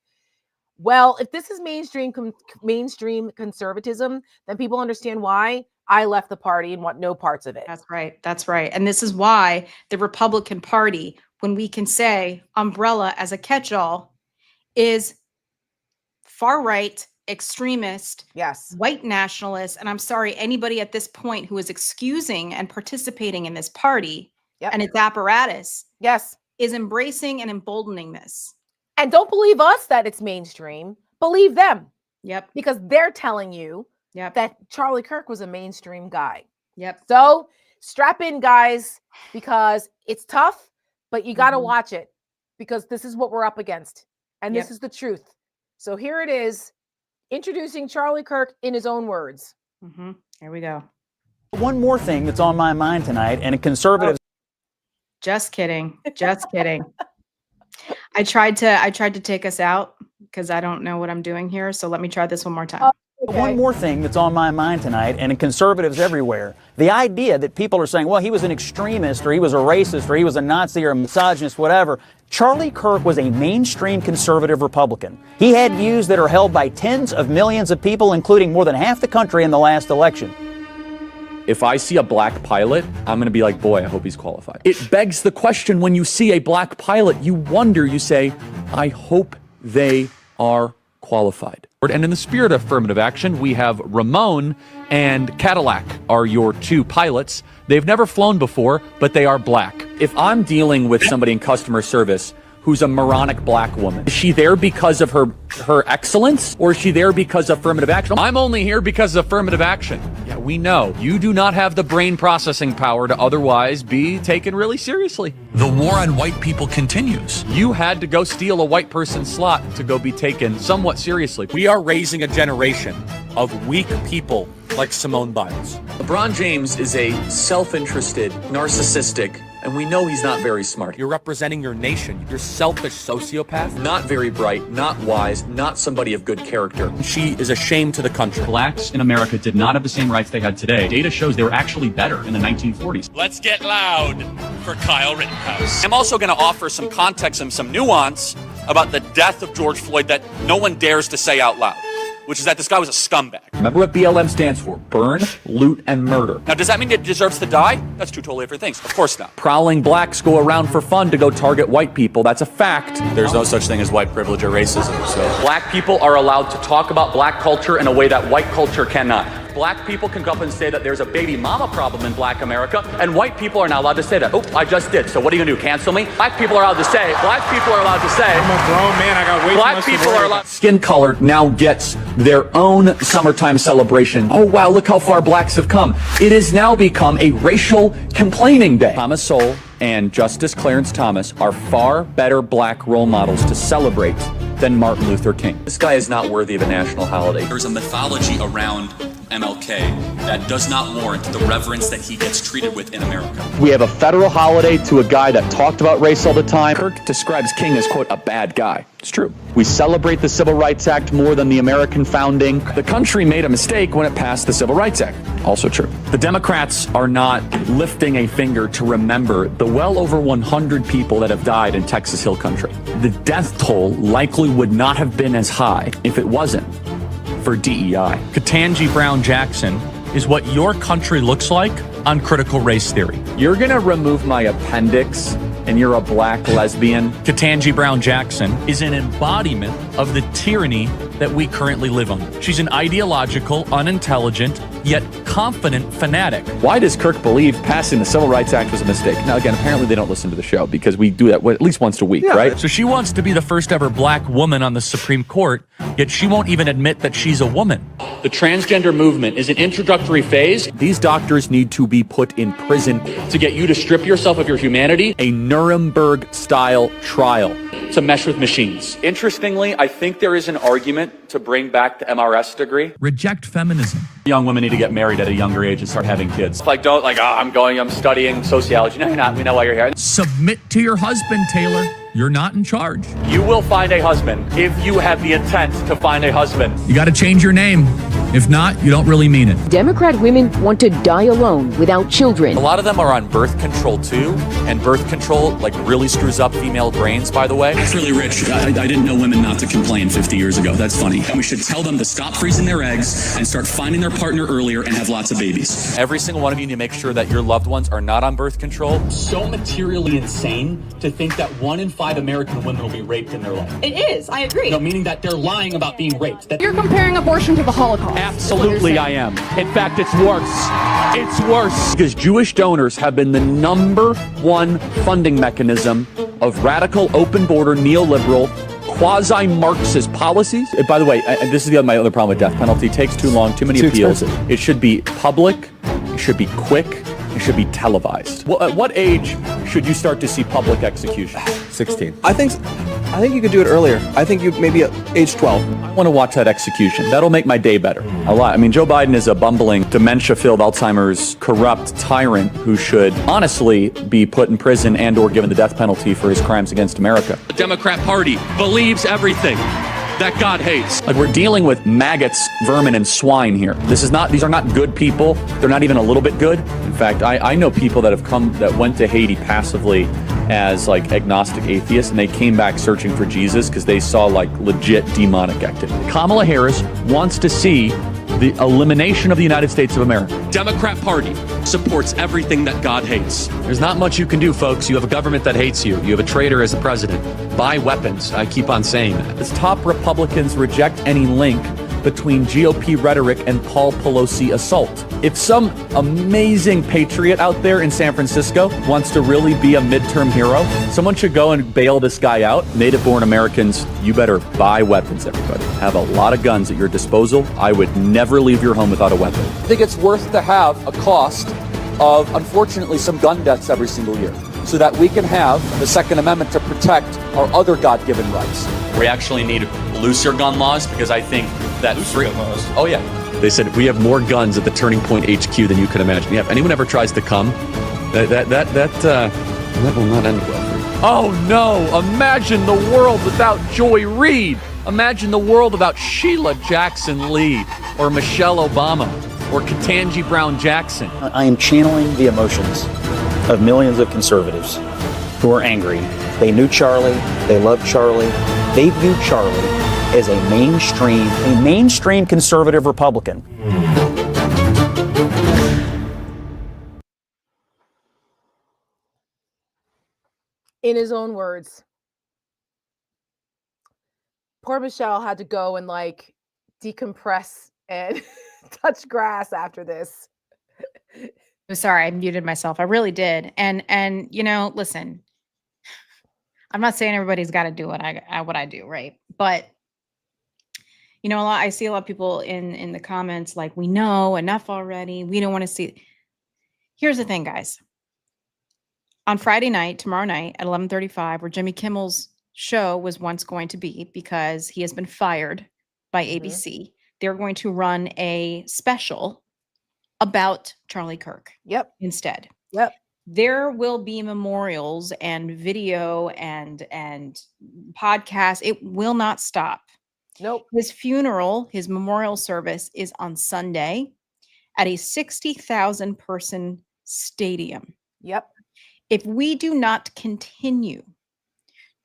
Well, if this is mainstream conservatism, then people understand why I left the party and want no parts of it. That's right. That's right. And this is why the Republican Party, when we can say umbrella as a catch-all, is far right, extremist, white nationalist. And I'm sorry, anybody at this point who is excusing and participating in this party and its apparatus is embracing and emboldening this. And don't believe us that it's mainstream. Believe them. Yep. Because they're telling you that Charlie Kirk was a mainstream guy. Yep. So strap in, guys, because it's tough, but you got to watch it because this is what we're up against. And this is the truth. So here it is, introducing Charlie Kirk in his own words. Here we go. One more thing that's on my mind tonight, and a conservative. Just kidding. Just kidding. I tried to take us out because I don't know what I'm doing here. So let me try this one more time. Okay. One more thing that's on my mind tonight, and conservatives everywhere. The idea that people are saying, well, he was an extremist, or he was a racist, or he was a Nazi, or a misogynist, whatever. Charlie Kirk was a mainstream conservative Republican. He had views that are held by tens of millions of people, including more than half the country in the last election. If I see a black pilot, I'm going to be like, boy, I hope he's qualified. It begs the question, when you see a black pilot, you wonder, you say, I hope they are qualified. And in the spirit of affirmative action, we have Ramon and Cadillac are your two pilots. They've never flown before, but they are black. If I'm dealing with somebody in customer service who's a moronic black woman? Is she there because of her excellence, or is she there because of affirmative action? I'm only here because of affirmative action. Yeah, we know. You do not have the brain processing power to otherwise be taken really seriously. The war on white people continues. You had to go steal a white person's slot to go be taken somewhat seriously. We are raising a generation of weak people like Simone Biles. LeBron James is a self-interested, narcissistic, and we know he's not very smart. You're representing your nation. You're selfish sociopath. Not very bright, not wise, not somebody of good character. She is a shame to the country. Blacks in America did not have the same rights they had today. Data shows they were actually better in the 1940s. Let's get loud for Kyle Rittenhouse. I'm also going to offer some context and some nuance about the death of George Floyd that no one dares to say out loud, which is that this guy was a scumbag. Remember what BLM stands for? Burn, loot, and murder. Now, does that mean it deserves to die? That's two totally different things. Of course not. Prowling blacks go around for fun to go target white people. That's a fact. There's no such thing as white privilege or racism, so. Black people are allowed to talk about black culture in a way that white culture cannot. Black people can go up and say that there's a baby mama problem in black America, and white people are not allowed to say that. Oh, I just did. So what are you gonna do, cancel me? Black people are allowed to say, I'm a grown man, I got way black people are allowed. Skin color now gets their own summertime celebration. Oh wow, look how far blacks have come. It has now become a racial complaining day. Thomas Sowell and Justice Clarence Thomas are far better black role models to celebrate than Martin Luther King. This guy is not worthy of a national holiday. There's a mythology around MLK that does not warrant the reverence that he gets treated with in America. We have a federal holiday to a guy that talked about race all the time. Kirk describes King as, quote, a bad guy. It's true. We celebrate the Civil Rights Act more than the American founding. The country made a mistake when it passed the Civil Rights Act. Also true. The Democrats are not lifting a finger to remember the well over 100 people that have died in Texas Hill Country. The death toll likely would not have been as high if it wasn't for DEI. Ketanji Brown Jackson is what your country looks like on critical race theory. You're gonna remove my appendix and you're a black lesbian? Ketanji Brown Jackson is an embodiment of the tyranny that we currently live under. She's an ideological, unintelligent, yet confident fanatic. Why does Kirk believe passing the Civil Rights Act was a mistake? Now, again, apparently they don't listen to the show because we do that at least once a week, right? So she wants to be the first ever black woman on the Supreme Court, yet she won't even admit that she's a woman. The transgender movement is an introductory phase. These doctors need to be put in prison to get you to strip yourself of your humanity. A Nuremberg-style trial to mesh with machines. Interestingly, I think there is an argument to bring back the MRS degree. Reject feminism. Young women need to get married at a younger age and start having kids. I'm studying sociology. No, you're not. We know why you're here. Submit to your husband, Taylor. You're not in charge. You will find a husband if you have the intent to find a husband. You got to change your name. If not, you don't really mean it. Democrat women want to die alone without children. A lot of them are on birth control too, and birth control really screws up female brains, by the way. That's really rich. I didn't know women not to complain 50 years ago. That's funny. And we should tell them to stop freezing their eggs and start finding their partner earlier and have lots of babies. Every single one of you need to make sure that your loved ones are not on birth control. So materially insane to think that 1 in 5 American women will be raped in their life. It is. I agree. No, meaning that they're lying about being raped. That You're comparing abortion to the Holocaust. Absolutely, I am. In fact, it's worse. It's worse. Because Jewish donors have been the #1 funding mechanism of radical, open border, neoliberal, quasi-Marxist policies. By the way, this is my other problem with death penalty. It takes too long, too many appeals. Expensive. It should be public. It should be quick. It should be televised. Well, at what age should you start to see public execution? 16. I think you could do it earlier. I think you maybe at age 12. I want to watch that execution. That'll make my day better. A lot. I mean, Joe Biden is a bumbling, dementia-filled, Alzheimer's, corrupt tyrant who should honestly be put in prison and or given the death penalty for his crimes against America. The Democrat Party believes everything that God hates. We're dealing with maggots, vermin, and swine here. These are not good people. They're not even a little bit good. In fact, I know people that went to Haiti passively as agnostic atheists, and they came back searching for Jesus because they saw legit demonic activity. Kamala Harris wants to see the elimination of the United States of America. Democrat Party supports everything that God hates. There's not much you can do, folks. You have a government that hates you. You have a traitor as the president. Buy weapons. I keep on saying that. As top Republicans reject any link between GOP rhetoric and Paul Pelosi assault. If some amazing patriot out there in San Francisco wants to really be a midterm hero, someone should go and bail this guy out. Native-born Americans, you better buy weapons, everybody. Have a lot of guns at your disposal. I would never leave your home without a weapon. I think it's worth to have a cost of, unfortunately, some gun deaths every single year, so that we can have the Second Amendment to protect our other God-given rights. We actually need looser gun laws because I think that gun laws. Oh yeah. They said we have more guns at the Turning Point HQ than you can imagine. Yeah, if anyone ever tries to come, that will not end well for you. Oh no! Imagine the world without Joy Reid. Imagine the world without Sheila Jackson Lee or Michelle Obama or Ketanji Brown Jackson. I am channeling the emotions of millions of conservatives who are angry. They knew Charlie. They loved Charlie. They viewed Charlie as a mainstream conservative Republican. In his own words, poor Michelle had to go and like decompress and touch grass after this. Sorry, I muted myself. I really did. And you know, listen, I'm not saying everybody's got to do what I do, right? But you know, I see a lot of people in the comments like, we know enough already. We don't want to see. Here's the thing, guys. On Friday night, tomorrow night at 11:35, where Jimmy Kimmel's show was once going to be, because he has been fired by ABC, they're going to run a special about Charlie Kirk. Yep. Instead. Yep. There will be memorials and video and podcasts. It will not stop. Nope. His funeral, his memorial service is on Sunday at a 60,000 person stadium. Yep. If we do not continue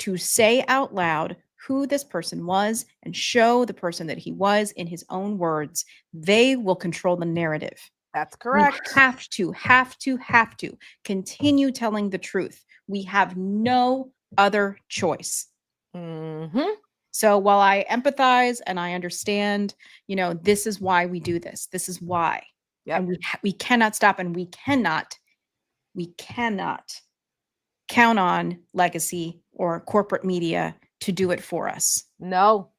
to say out loud who this person was and show the person that he was in his own words, they will control the narrative. That's correct. We have to continue telling the truth. We have no other choice. Mm-hmm. So while I empathize and I understand, you know, this is why we do this. This is why. Yep. And we cannot stop, and we cannot count on legacy or corporate media to do it for us. No.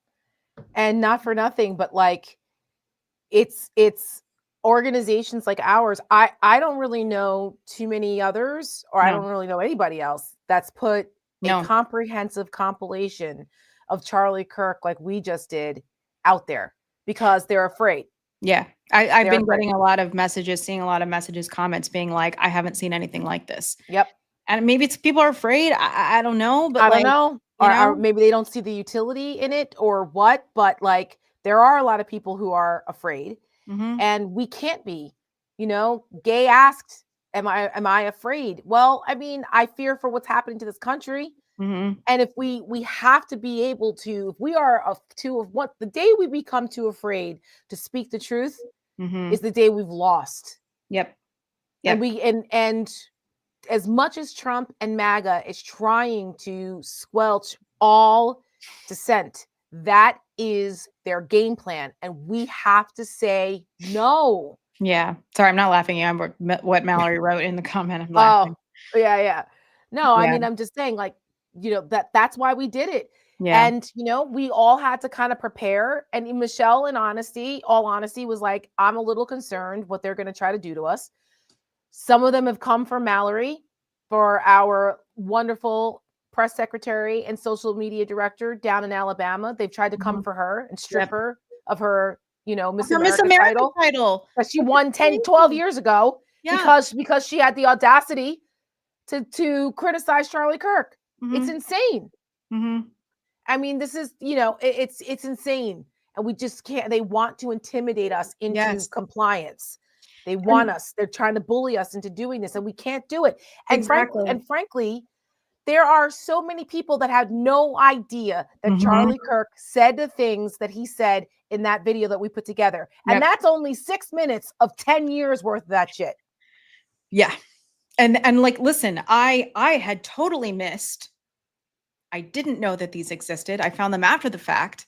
And not for nothing, but like it's organizations like ours. I don't really know too many others, or I don't really know anybody else that's put a comprehensive compilation of Charlie Kirk like we just did out there, because they're afraid. Yeah. I've been getting a lot of messages, seeing a lot of messages, comments being like, I haven't seen anything like this. Yep. And maybe it's people are afraid. I don't know. But I don't know. Or maybe they don't see the utility in it or what. But like, there are a lot of people who are afraid. And we can't be. You know, Gay asked, am I afraid? Well, I mean, I fear for what's happening to this country. And if we have to be able to, if we are the day we become too afraid to speak the truth is the day we've lost. Yep. And as much as Trump and MAGA is trying to squelch all dissent, that is their game plan. And we have to say no. Yeah. Sorry, I'm not laughing at what Mallory wrote in the comment. I'm laughing. Oh, yeah. No, I mean, I'm just saying, like, you know, that's why we did it. Yeah. And, you know, we all had to kind of prepare. And Michelle, in all honesty, was like, I'm a little concerned what they're going to try to do to us. Some of them have come from Mallory, for our wonderful press secretary and social media director down in Alabama. They've tried to come for her and strip her of her, you know, Miss America title that she won 12 years ago because she had the audacity to criticize Charlie Kirk. It's insane. I mean, this is, you know, it's insane. And we just can't, they want to intimidate us into compliance. They want us, they're trying to bully us into doing this, and we can't do it. And frankly, there are so many people that had no idea that Charlie Kirk said the things that he said in that video that we put together. And that's only 6 minutes of 10 years worth of that shit. Yeah. And like, listen, I had totally missed. I didn't know that these existed. I found them after the fact.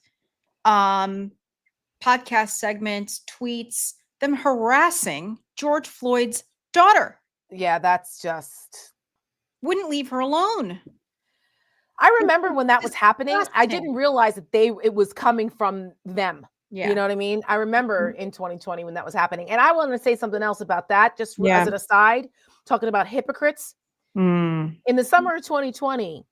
podcast segments, tweets, them harassing George Floyd's daughter. Yeah, that's just... Wouldn't leave her alone. I remember when that was happening, I didn't realize that it was coming from them. Yeah. You know what I mean? I remember in 2020 when that was happening. And I wanted to say something else about that, just as an aside, talking about hypocrites. In the summer of 2020,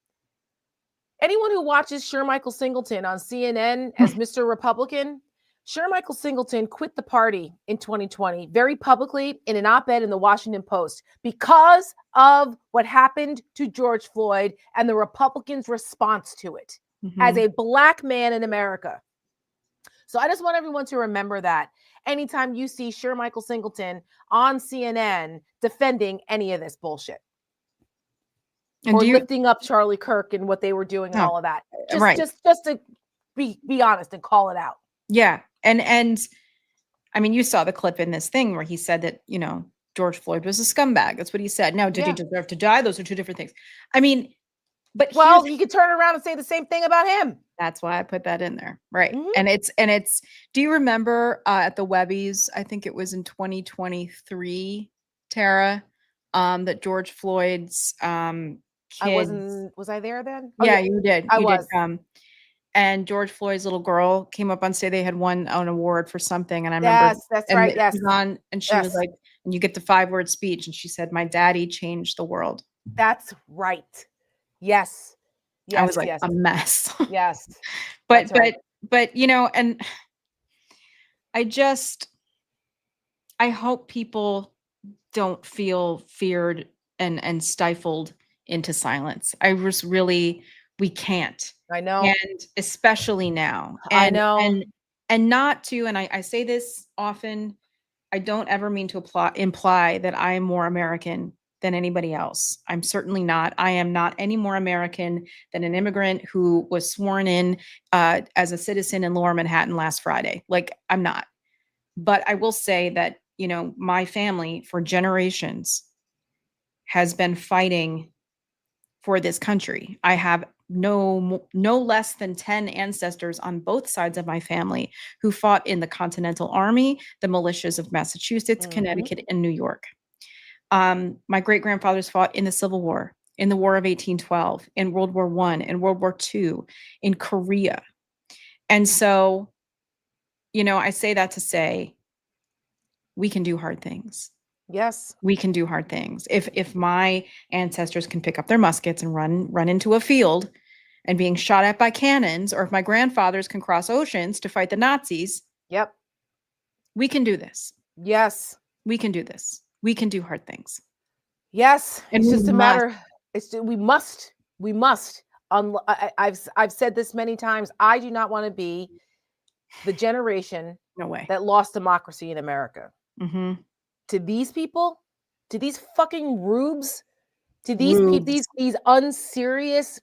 anyone who watches Sir Michael Singleton on CNN as Mr. Republican, Sir Michael Singleton quit the party in 2020 very publicly in an op-ed in the Washington Post because of what happened to George Floyd and the Republicans' response to it as a Black man in America. So I just want everyone to remember that anytime you see Sir Michael Singleton on CNN defending any of this bullshit. And or lifting up Charlie Kirk and what they were doing and all of that. Just to be honest and call it out. Yeah. And I mean, you saw the clip in this thing where he said that, you know, George Floyd was a scumbag. That's what he said. Now, did he deserve to die? Those are two different things. I mean, but he could turn around and say the same thing about him. That's why I put that in there. Right. And it's, do you remember at the Webbies, I think it was in 2023, Tara, that George Floyd's kids, was I there then? Oh, yeah, you did. I was. And George Floyd's little girl came up on stage. They had won an award for something. And I remember. Yes, that's right. Yes. And she was like, and you get the 5-word speech. And she said, "My daddy changed the world." That's right. Yes. I was like a mess. Yes. But, you know, and I hope people don't feel feared and stifled into silence. We can't. I know. And especially now. I know. And not to, and I say this often, I don't ever mean to imply that I am more American than anybody else. I'm certainly not. I am not any more American than an immigrant who was sworn in as a citizen in Lower Manhattan last Friday. Like, I'm not. But I will say that, you know, my family for generations has been fighting for this country. I have no less than 10 ancestors on both sides of my family who fought in the Continental Army, the militias of Massachusetts, Connecticut, and New York. My great-grandfathers fought in the Civil War, in the War of 1812, in World War I, in World War II, in Korea. And so, you know, I say that to say, we can do hard things. Yes. We can do hard things. If my ancestors can pick up their muskets and run into a field and being shot at by cannons, or if my grandfathers can cross oceans to fight the Nazis. Yep. We can do this. Yes. We can do this. We can do hard things. Yes. And it's just a matter. We must. I've said this many times. I do not want to be the generation that lost democracy in America. To these people, to these fucking rubes, to these unserious,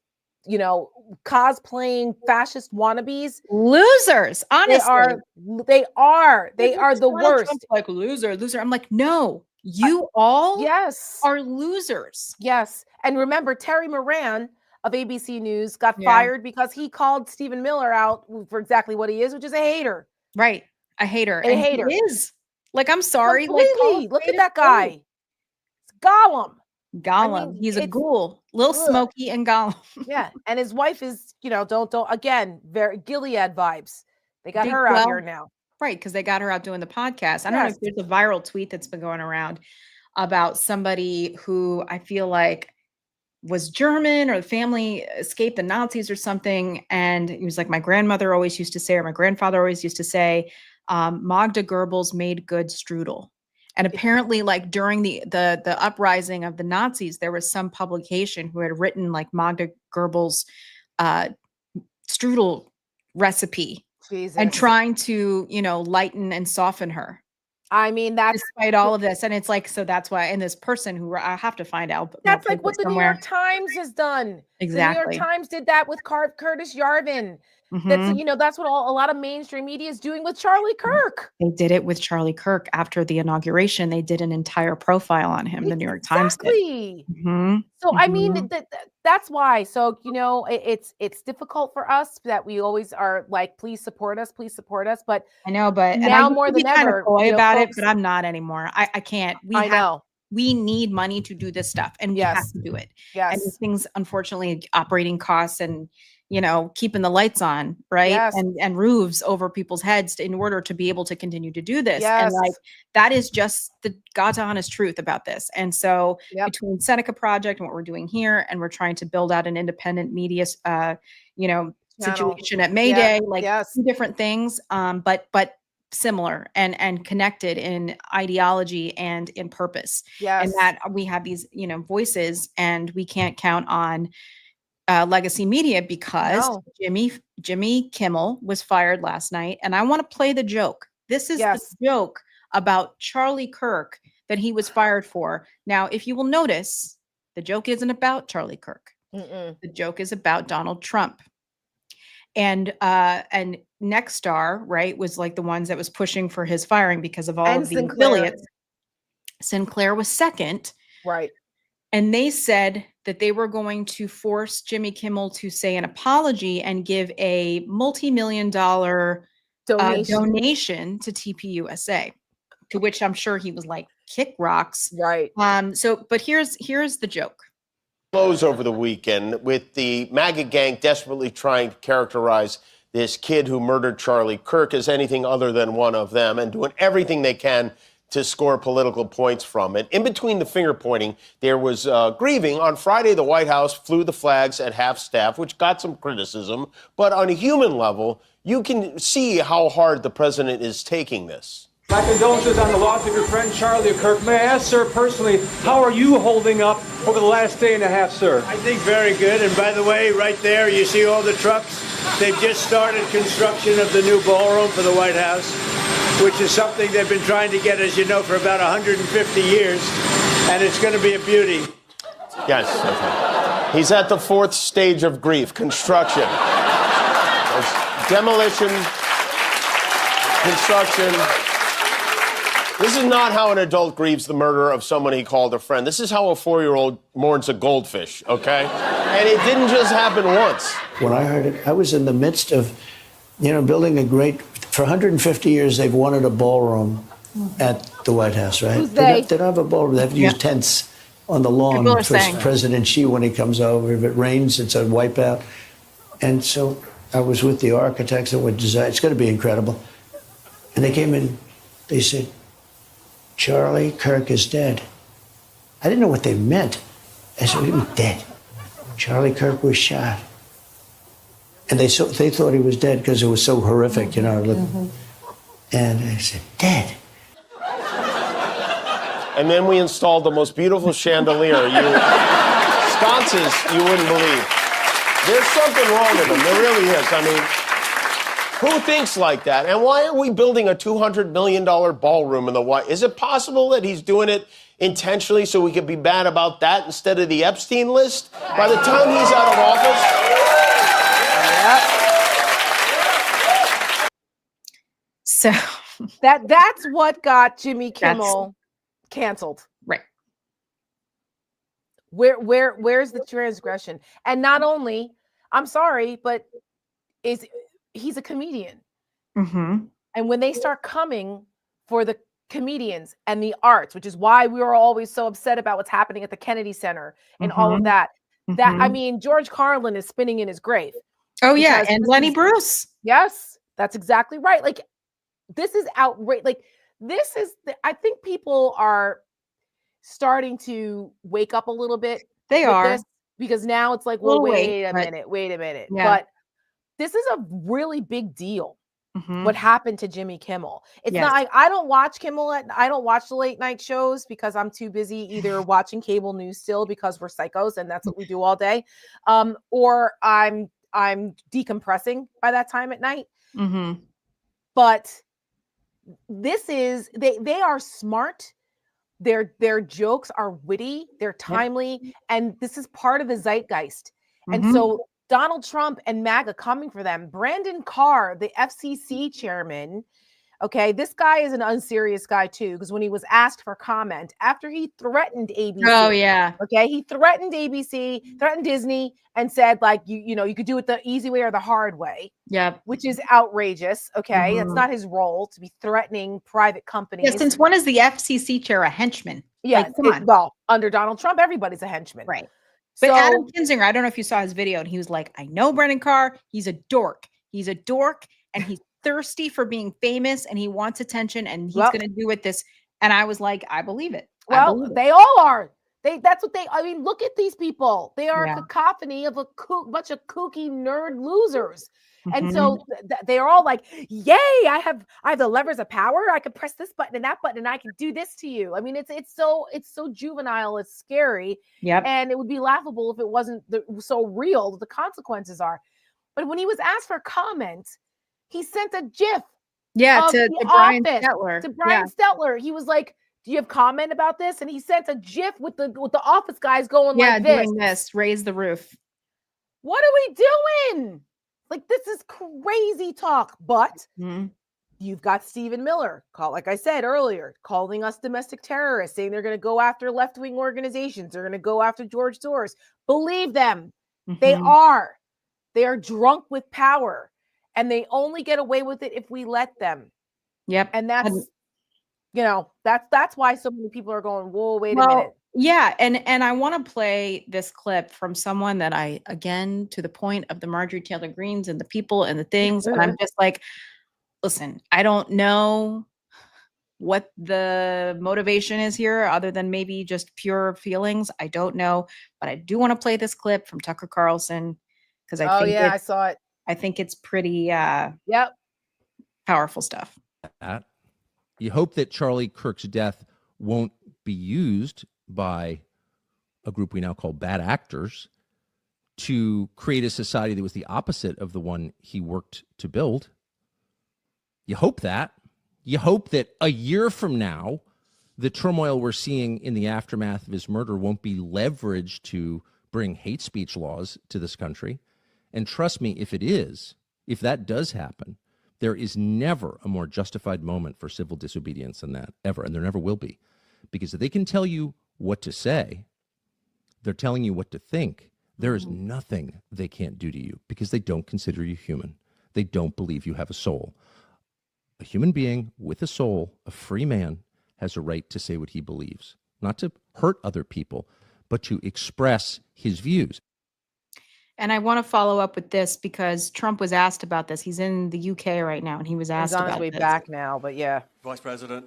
you know, cosplaying fascist wannabes, losers. Honestly, they are the worst. Trump's like loser. I'm like, no, you all are losers. Yes, and remember, Terry Moran of ABC News got fired because he called Stephen Miller out for exactly what he is, which is a hater. Right, a hater. A hater. He is. Like, I'm sorry. Completely. Look at that guy. It's Gollum. I mean, he's a ghoul. Little Smokey and Gollum. Yeah. And his wife is, you know, don't again, very Gilead vibes. They got her out here now. Right, because they got her out doing the podcast. I don't know if there's a viral tweet that's been going around about somebody who I feel like was German, or the family escaped the Nazis or something. And he was like, my grandmother always used to say, or my grandfather always used to say, Magda Goebbels made good strudel. And apparently, like, during the uprising of the Nazis, there was some publication who had written like Magda Goebbels strudel recipe. Jesus. And trying to, you know, lighten and soften her. I mean, that's despite all of this. And it's like, so that's why, and this person who I have to find out. That's like what the New York Times has done. Exactly. The New York Times did that with Curtis Yarvin. That's, you know, that's what a lot of mainstream media is doing with Charlie Kirk. They did it with Charlie Kirk after the inauguration. They did an entire profile on him. The New York Times did. So I mean, that's why. So, it's difficult for us that we always are like, please support us. But I know, but now more than ever, kind of coy about it, but I'm not anymore. I can't. We need money to do this stuff, and we have to do it. Yes. And these things, unfortunately, operating costs and, keeping the lights on, right? Yes. And roofs over people's heads in order to be able to continue to do this. Yes. And that is just the God's honest truth about this. And so between Seneca Project and what we're doing here, and we're trying to build out an independent media, situation at Mayday, two different things, but similar and connected in ideology and in purpose. And that we have these, voices, and we can't count on legacy media because Jimmy Kimmel was fired last night. And I want to play the joke. This is the joke about Charlie Kirk that he was fired for. Now, if you will notice, the joke isn't about Charlie Kirk. The joke is about Donald Trump. And Nexstar, right, was like the ones that was pushing for his firing because of all of the affiliates. Sinclair was second. Right. And they said that they were going to force Jimmy Kimmel to say an apology and give a multi-million-dollar donation to TPUSA, to which I'm sure he was like, kick rocks. Right. But here's the joke. Over the weekend with the MAGA gang desperately trying to characterize this kid who murdered Charlie Kirk as anything other than one of them, and doing everything they can to score political points from it. In between the finger pointing, there was grieving. On Friday, the White House flew the flags at half staff, which got some criticism. But on a human level, you can see how hard the president is taking this. My condolences on the loss of your friend Charlie Kirk. May I ask, sir, personally, how are you holding up over the last day and a half, sir? I think very good. And by the way, right there, you see all the trucks? They've just started construction of the new ballroom for the White House, which is something they've been trying to get, as you know, for about 150 years. And it's going to be a beauty. Yes. He's at the fourth stage of grief, construction. There's demolition, construction. This is not how an adult grieves the murder of someone he called a friend. This is how a 4-year-old mourns a goldfish, okay? And it didn't just happen once. When I heard it, I was in the midst of, building a great, for 150 years, they've wanted a ballroom at the White House, right? Who's they? They don't have a ballroom. They have to use tents on the lawn for President Xi when he comes over. If it rains, it's a wipeout. And so I was with the architects that would design. It's going to be incredible. And they came in, they said, Charlie Kirk is dead. I didn't know what they meant. I said, he was dead. Charlie Kirk was shot. And they thought he was dead because it was so horrific, And I said, dead. And then we installed the most beautiful chandelier. Sconces you wouldn't believe. There's something wrong with them. There really is. I mean, who thinks like that? And why are we building a $200 million ballroom in the White House? Is it possible that he's doing it intentionally so we could be bad about that instead of the Epstein list? By the time he's out of office? So that's what got Jimmy Kimmel canceled. Right. Where's the transgression? And not only, I'm sorry, but he's a comedian. And when they start coming for the comedians and the arts, which is why we were always so upset about what's happening at the Kennedy Center and all of that, I mean, George Carlin is spinning in his grave. Oh yeah. And Lenny Bruce. Yes, that's exactly right. Like, this is outrageous. Like, I think people are starting to wake up a little bit. They are. Because now it's like, well, wait a minute. Yeah. But this is a really big deal. What happened to Jimmy Kimmel? It's not like I don't watch I don't watch the late night shows because I'm too busy either watching cable news still because we're psychos and that's what we do all day. Or I'm decompressing by that time at night. But this is they are smart. Their jokes are witty, they're timely, and this is part of the zeitgeist. And so Donald Trump and MAGA coming for them. Brandon Carr, the FCC chairman, Okay, this guy is an unserious guy too, because when he was asked for comment after he threatened ABC, oh yeah, okay, he threatened ABC, threatened Disney, and said like you could do it the easy way or the hard way. Yeah, which is outrageous. Okay, it's not his role to be threatening private companies. Yeah, since when is the FCC chair a henchman? Yeah, like, come on. Well, under Donald Trump, everybody's a henchman, right? But Adam Kinzinger, I don't know if you saw his video, and he was like, "I know Brendan Carr. He's a dork. He's a dork, and he's thirsty for being famous, and he wants attention, and he's going to do it this." And I was like, "I believe it." Well, they all are. That's what they. I mean, look at these people. They are a cacophony of a bunch of kooky nerd losers. And so they're all like, "Yay! I have the levers of power. I can press this button and that button, and I can do this to you." I mean, it's so juvenile. It's scary. Yep. And it would be laughable if it wasn't so real that the consequences are. But when he was asked for comment, he sent a GIF. Yeah, to Brian Stelter. To Brian Stelter, he was like, "Do you have comment about this?" And he sent a GIF with the office guys going like this. Doing this, raise the roof. What are we doing? Like, this is crazy talk, but you've got Stephen Miller, like I said earlier, calling us domestic terrorists, saying they're going to go after left-wing organizations. They're going to go after George Soros. Believe them. They are. They are drunk with power, and they only get away with it if we let them. Yep. And that's, that's why so many people are going, whoa, wait a minute. Yeah, and I want to play this clip from someone that I, again, to the point of the Marjorie Taylor Greens and the people and the things, and I'm just like, listen, I don't know what the motivation is here other than maybe just pure feelings. I don't know, but I do want to play this clip from Tucker Carlson because I saw it. I think it's pretty powerful stuff. You hope that Charlie Kirk's death won't be used by a group we now call bad actors to create a society that was the opposite of the one he worked to build. You hope that. You hope that a year from now, the turmoil we're seeing in the aftermath of his murder won't be leveraged to bring hate speech laws to this country. And trust me, if that does happen, there is never a more justified moment for civil disobedience than that, ever. And there never will be. Because if they can tell you what to say, they're telling you what to think. There is nothing they can't do to you because they don't consider you human. They don't believe you have a soul. A human being with a soul, a free man, has a right to say what he believes, not to hurt other people, but to express his views. And I want to follow up with this because Trump was asked about this. He's in the UK right now, and he was asked about this. He's on his way back now, but yeah. Vice President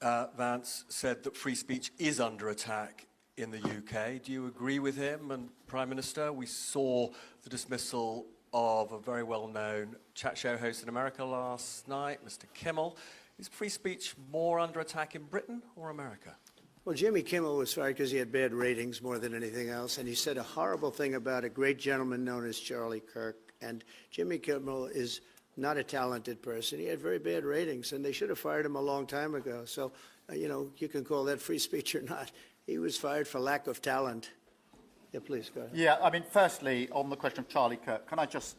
Vance said that free speech is under attack in the UK. Do you agree with him? And Prime Minister, we saw the dismissal of a very well-known chat show host in America last night, Mr. Kimmel. Is free speech more under attack in Britain or America? Well, Jimmy Kimmel was fired because he had bad ratings more than anything else, and he said a horrible thing about a great gentleman known as Charlie Kirk. And Jimmy Kimmel is not a talented person. He had very bad ratings, and they should have fired him a long time ago. So, you can call that free speech or not. He was fired for lack of talent. Yeah, please, go ahead. Yeah, I mean, firstly, on the question of Charlie Kirk, can I just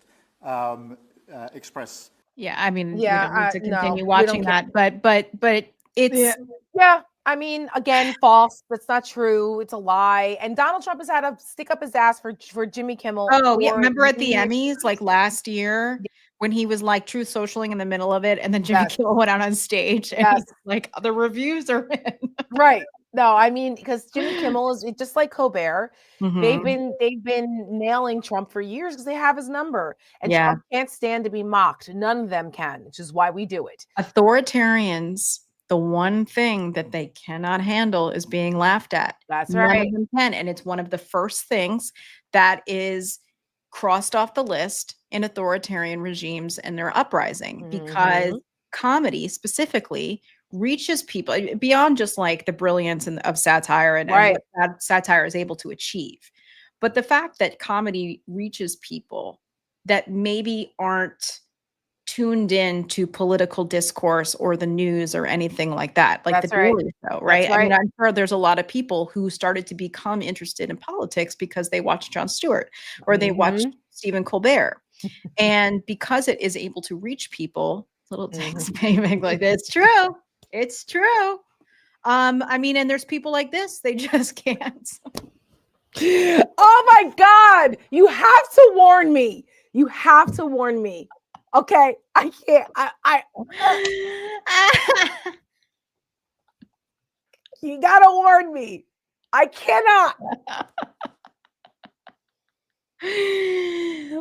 express... Yeah, I mean, we don't need to continue watching that, but it's... Yeah. I mean, again, false. That's not true. It's a lie. And Donald Trump has had to stick up his ass for Jimmy Kimmel. Oh, yeah. Remember at the Emmys, like last year, when he was like truth socialing in the middle of it, and then Jimmy Kimmel went out on stage and he's like, the reviews are in. Right. No, I mean, because Jimmy Kimmel is just like Colbert. They've been nailing Trump for years because they have his number. And Trump can't stand to be mocked. None of them can, which is why we do it. Authoritarians, the one thing that they cannot handle is being laughed at. That's right. None of them can. And it's one of the first things that is crossed off the list in authoritarian regimes and their uprising, because comedy specifically reaches people beyond just like the brilliance of satire and what satire is able to achieve. But the fact that comedy reaches people that maybe aren't tuned in to political discourse or the news or anything like that, like the Daily Show, right? I mean, I'm sure there's a lot of people who started to become interested in politics because they watched Jon Stewart or they watched Stephen Colbert. And because it is able to reach people Little text payment like that. It's true. It's true. I mean, and there's people like this, they just can't. Oh my God. You have to warn me. You have to warn me. Okay. I can't. You gotta warn me. I cannot.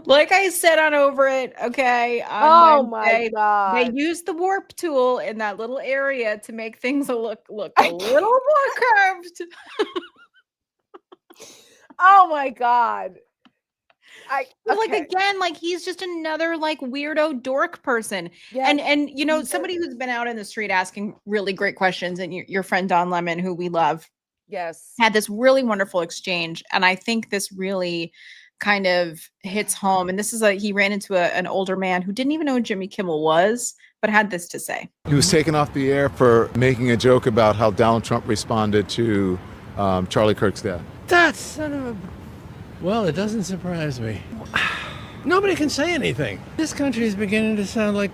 Like I said on Over It, okay. Oh my God. They used the warp tool in that little area to make things look a little more curved. Oh my God. Like again, like he's just another like weirdo dork person. Yes. And you know, somebody who's been out in the street asking really great questions, and your friend Don Lemon, who we love, yes, had this really wonderful exchange. And I think this really kind of hits home. And this is he ran into an older man who didn't even know who Jimmy Kimmel was, but had this to say. He was taken off the air for making a joke about how Donald Trump responded to Charlie Kirk's death. That son of a... Well, it doesn't surprise me. Nobody can say anything. This country is beginning to sound like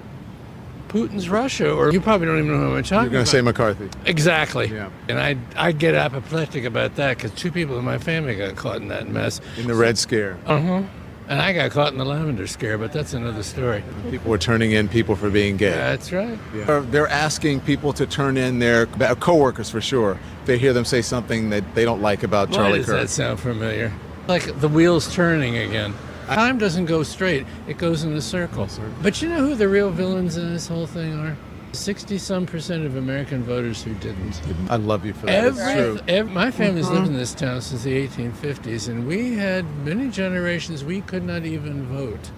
Putin's Russia, or you probably don't even know who I'm talking about. You're going to say McCarthy. Exactly. Yeah. And I get apoplectic about that because 2 people in my family got caught in that mess. In the Red Scare. Uh-huh. And I got caught in the Lavender Scare, but that's another story. People were turning in people for being gay. That's right. Yeah. They're asking people to turn in their coworkers for sure. If they hear them say something that they don't like about Charlie Kirk. Why does that sound familiar? Like the wheels turning again. Time doesn't go straight, it goes in a circle. But you know who the real villains in this whole thing are? 60-some% of American voters who didn't. I love you for that. It's true. My family's lived in this town since the 1850s, and we had many generations we could not even vote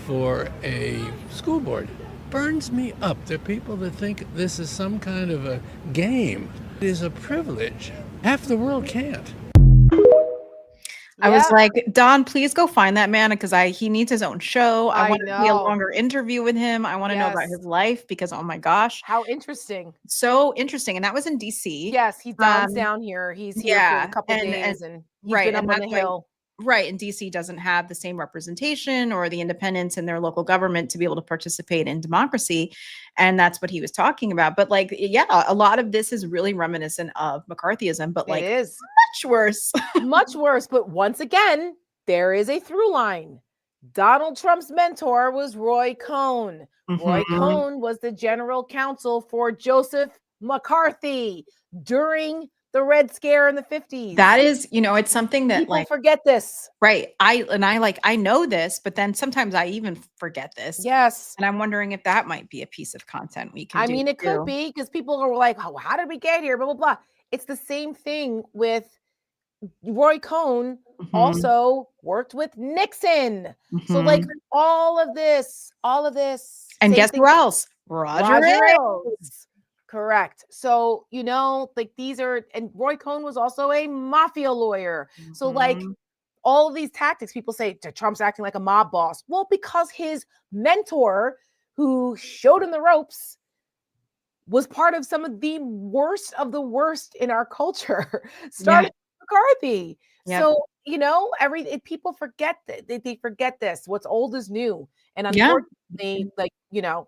for a school board. Burns me up. There are people that think this is some kind of a game. It is a privilege. Half the world can't. I was like, Don, please go find that man because he needs his own show. I want to be a longer interview with him. I want to know about his life because, oh my gosh. How interesting. So interesting. And that was in DC. Yes, he's down here. He's here for a couple days and he's been up on the Hill. Right. And DC doesn't have the same representation or the independence in their local government to be able to participate in democracy. And that's what he was talking about. But like, yeah, a lot of this is really reminiscent of McCarthyism, but like it is much worse. Much worse. But once again, there is a through line. Donald Trump's mentor was Roy Cohn. Roy Cohn was the general counsel for Joseph McCarthy during the Red Scare in the 50s. That is, you know, it's something that people forget this. Right. I know this, but then sometimes I even forget this. Yes. And I'm wondering if that might be a piece of content we can do. I mean, it could be because people are like, oh, how did we get here? Blah, blah, blah. It's the same thing with Roy Cohn also worked with Nixon. So like all of this. And guess who else? Roger Ailes. Correct. So, you know, like these are, and Roy Cohn was also a mafia lawyer. So like all of these tactics, people say Trump's acting like a mob boss. Well, because his mentor who showed him the ropes was part of some of the worst in our culture, starting with McCarthy. Yep. So, you know, people forget that they forget this. What's old is new. And unfortunately, like, you know,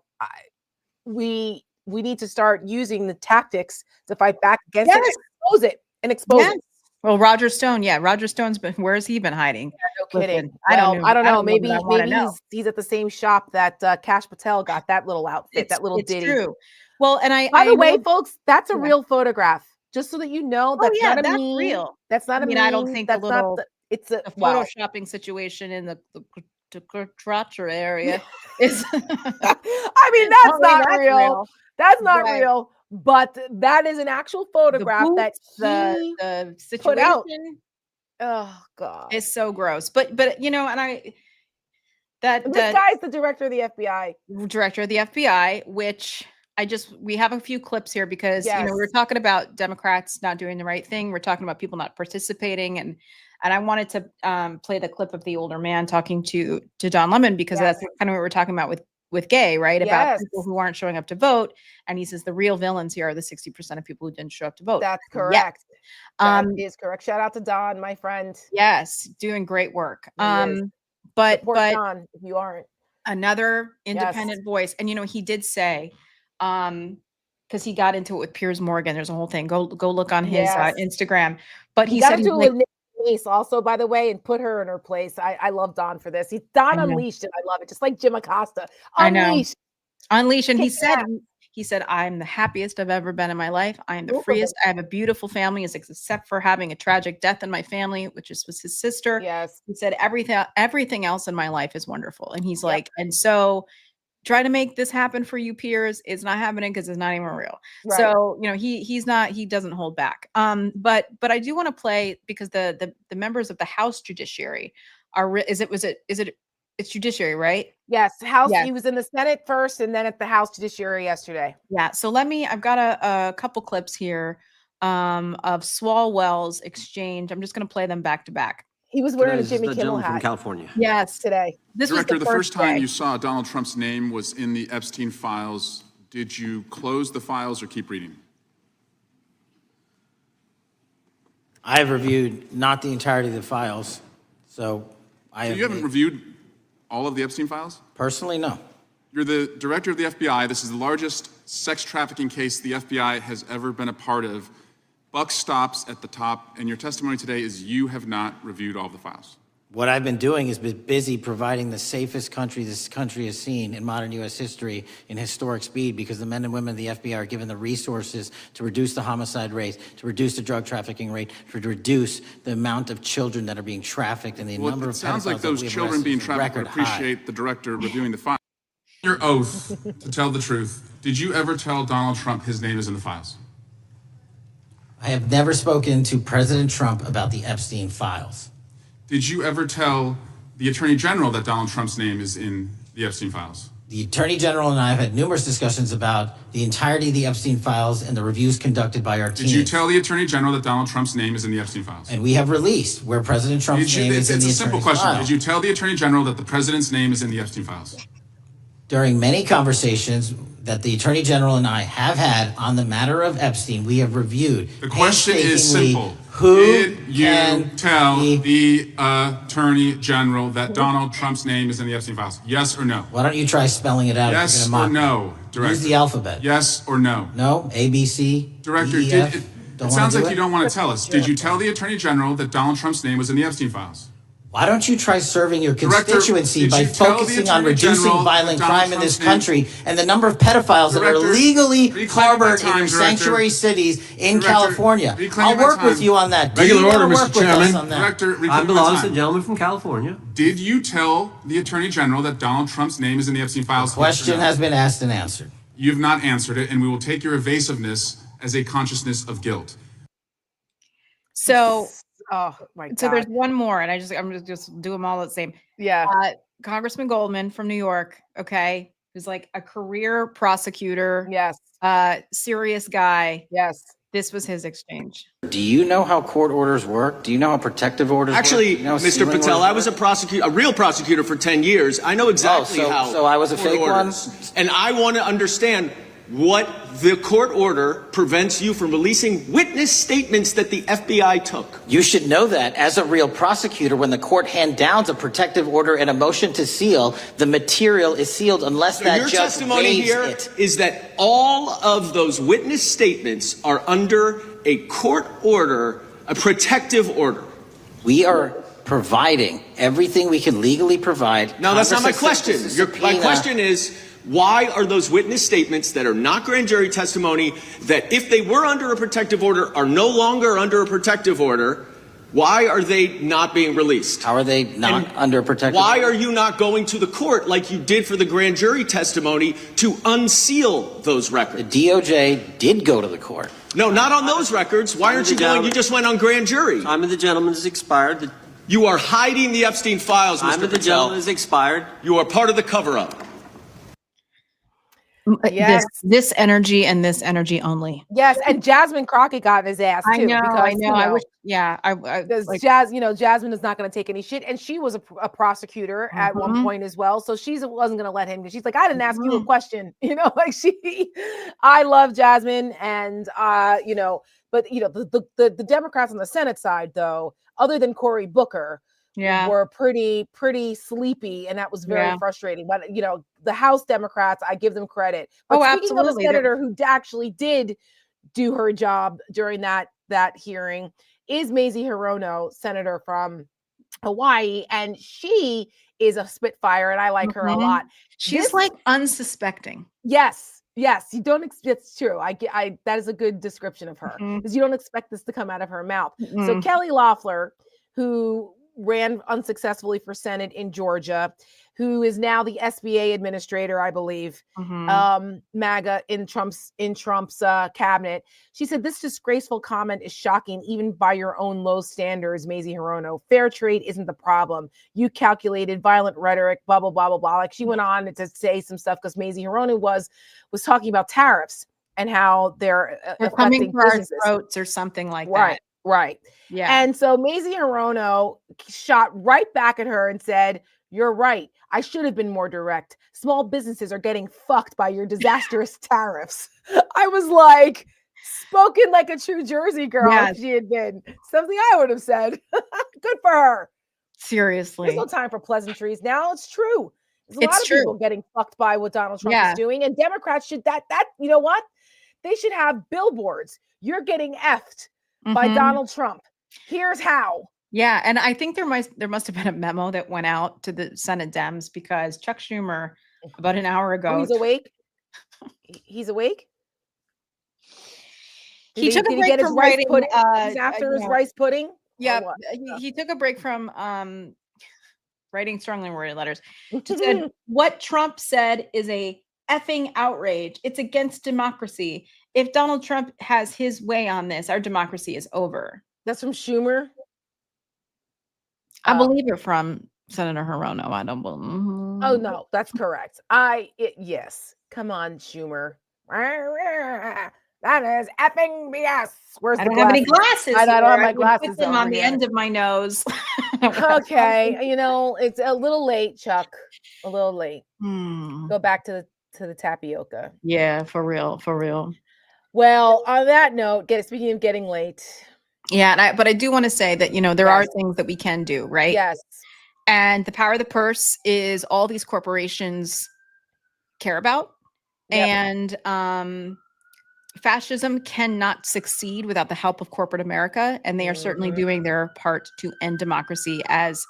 we need to start using the tactics to fight back against it and expose it. Well, Roger Stone, Roger Stone's been, where has he been hiding? No kidding. I don't know. Maybe he's at the same shop that Kash Patel got that little outfit, that little ditty. True. Well, and by the way, folks, that's a real photograph. Just so that you know, that's not a that's meme. real. That's not a meme. I don't think that's it's a photoshopping situation in the crotcher area is. I mean, that's not real. That's not real. But that is an actual photograph that the situation put out. Oh God, it's so gross. But you know, and this guy's the director of the FBI. Director of the FBI, which we have a few clips here because you know we're talking about Democrats not doing the right thing. We're talking about people not participating, and I wanted to play the clip of the older man talking to Don Lemon because that's kind of what we're talking about with Gay, right? About people who aren't showing up to vote. And he says the real villains here are the 60% of people who didn't show up to vote. That's correct. That is correct. Shout out to Don, my friend. Yes, doing great work. But Don, if you aren't. another independent voice. And, he did say, because he got into it with Piers Morgan. There's a whole thing. Go look on his Instagram. But he got said into it with Nice also, by the way, and put her in her place. I love Don for this. Don unleashed it. I love it. Just like Jim Acosta. Unleashed. And he said, I'm the happiest I've ever been in my life. I am the freest. I have a beautiful family, except for having a tragic death in my family, which was his sister. Yes. He said, everything else in my life is wonderful. And he's like, and so try to make this happen for you, Piers. It's not happening because it's not even real. Right. So, he doesn't hold back. But I do want to play, because the members of the House Judiciary it's Judiciary, right? Yes. House. Yes. He was in the Senate first and then at the House Judiciary yesterday. Yeah. So I've got a couple clips here of Swalwell's exchange. I'm just going to play them back to back. He was wearing a Jimmy Kimmel hat. From California. Yes, today. Director, the first time you saw Donald Trump's name was in the Epstein files. Did you close the files or keep reading? I have reviewed not the entirety of the files, so you haven't reviewed all of the Epstein files? Personally, no. You're the director of the FBI. This is the largest sex trafficking case the FBI has ever been a part of. Buck stops at the top, and your testimony today is you have not reviewed all of the files. What I've been doing is been busy providing the safest country this country has seen in modern U.S. history in historic speed, because the men and women of the FBI are given the resources to reduce the homicide rate, to reduce the drug trafficking rate, to reduce the amount of children that are being trafficked and the number of pedophiles. It sounds like those children being trafficked would appreciate the director reviewing the files. Your oath to tell the truth. Did you ever tell Donald Trump his name is in the files? I have never spoken to President Trump about the Epstein files. Did you ever tell the Attorney General that Donald Trump's name is in the Epstein files? The Attorney General and I have had numerous discussions about the entirety of the Epstein files and the reviews conducted by our team. Did you tell the Attorney General that Donald Trump's name is in the Epstein files? And we have released where President Trump's name is in the Epstein files. It's a simple question. Did you tell the Attorney General that the President's name is in the Epstein files? During many conversations that the Attorney General and I have had on the matter of Epstein, we have reviewed. The question is simple. Did you tell the Attorney General that Donald Trump's name is in the Epstein files? Yes or no? Why don't you try spelling it out? Yes or no, Director? Use the alphabet. Yes or no? No, A, B, C, Director, D, E, F. It sounds like you don't want to tell us. Did you tell the Attorney General that Donald Trump's name was in the Epstein files? Why don't you try serving your constituency by focusing on reducing violent crime in this country and the number of pedophiles that are legally harbored in your sanctuary cities in California? I'll work with you on that. Regular order, Mr. Chairman. I belong to the gentleman from California. Did you tell the Attorney General that Donald Trump's name is in the Epstein files? The question has been asked and answered. You've not answered it, and we will take your evasiveness as a consciousness of guilt. So... Oh my God. So there's one more, and I'm just do them all the same. Yeah. Congressman Goldman from New York, okay, who's like a career prosecutor. Yes. Serious guy. Yes. This was his exchange. Do you know how court orders work? Do you know how protective orders work? Actually, Mr. Patel, I was a real prosecutor for 10 years. I know exactly how. So I was a fake one? And I want to understand what the court order prevents you from releasing witness statements that the FBI took. You should know that as a real prosecutor, when the court hand downs a protective order and a motion to seal, the material is sealed unless that judge testimony here it. Is that all of those witness statements are under a court order, a protective order. We are providing everything we can legally provide. No, that's not my question. My question is, why are those witness statements that are not grand jury testimony, that if they were under a protective order are no longer under a protective order, why are they not being released? How are they not under a protective order? Why are you not going to the court like you did for the grand jury testimony to unseal those records? The DOJ did go to the court. No, not on those records. Why aren't you going? You just went on grand jury. Time of the gentleman has expired. You are hiding the Epstein files, Mr. Patel. Time of the gentleman has expired. You are part of the cover-up. Yes. This energy and this energy only. Yes, and Jasmine Crockett got in his ass too. I know. I wish. Yeah, Jasmine is not going to take any shit, and she was a prosecutor at one point as well, so she wasn't going to let him. She's like, I didn't ask you a question, I love Jasmine, and but the Democrats on the Senate side, though, other than Cory Booker, were pretty sleepy, and that was very frustrating. But the House Democrats, I give them credit. But speaking of a senator who actually did do her job during that hearing is Mazie Hirono, senator from Hawaii, and she is a spitfire, and I like her a lot. She's like unsuspecting. Yes, you don't. It's true. I that is a good description of her, because you don't expect this to come out of her mouth. So Kelly Loeffler, who ran unsuccessfully for Senate in Georgia, who is now the SBA administrator, I believe, MAGA in Trump's cabinet. She said, "This disgraceful comment is shocking, even by your own low standards, Mazie Hirono. Fair trade isn't the problem. You calculated violent rhetoric, blah, blah, blah, blah, blah." Like, she went on to say some stuff because Mazie Hirono was talking about tariffs and how they're coming for our throats or something like that. Right. Yeah. And so Mazie Hirono shot right back at her and said, "You're right. I should have been more direct. Small businesses are getting fucked by your disastrous tariffs." I was like, spoken like a true Jersey girl. If she had been something I would have said. Good for her. Seriously. There's no time for pleasantries. Now it's true. There's a lot of people getting fucked by what Donald Trump is doing. And Democrats should you know what? They should have billboards. You're getting effed by Donald Trump. Here's how. Yeah, and I think there must have been a memo that went out to the Senate Dems, because Chuck Schumer about an hour ago. He's awake. He's awake. He took a break from writing after his rice pudding. Yeah, he took a break from writing strongly worded letters. He said, "What Trump said is a effing outrage. It's against democracy. If Donald Trump has his way on this, our democracy is over." That's from Schumer. I believe it from Senator Hirono. I don't believe. Oh no, that's correct. Yes. Come on, Schumer. That is effing BS. I don't have any glasses. I don't have my glasses. Put them on the end of my nose. Okay, it's a little late, Chuck. A little late. Go back to the tapioca. Yeah, for real. Well, on that note, speaking of getting late. Yeah, but I do want to say that, there are things that we can do, right? Yes. And the power of the purse is all these corporations care about. Yep. And fascism cannot succeed without the help of corporate America. And they are certainly doing their part to end democracy as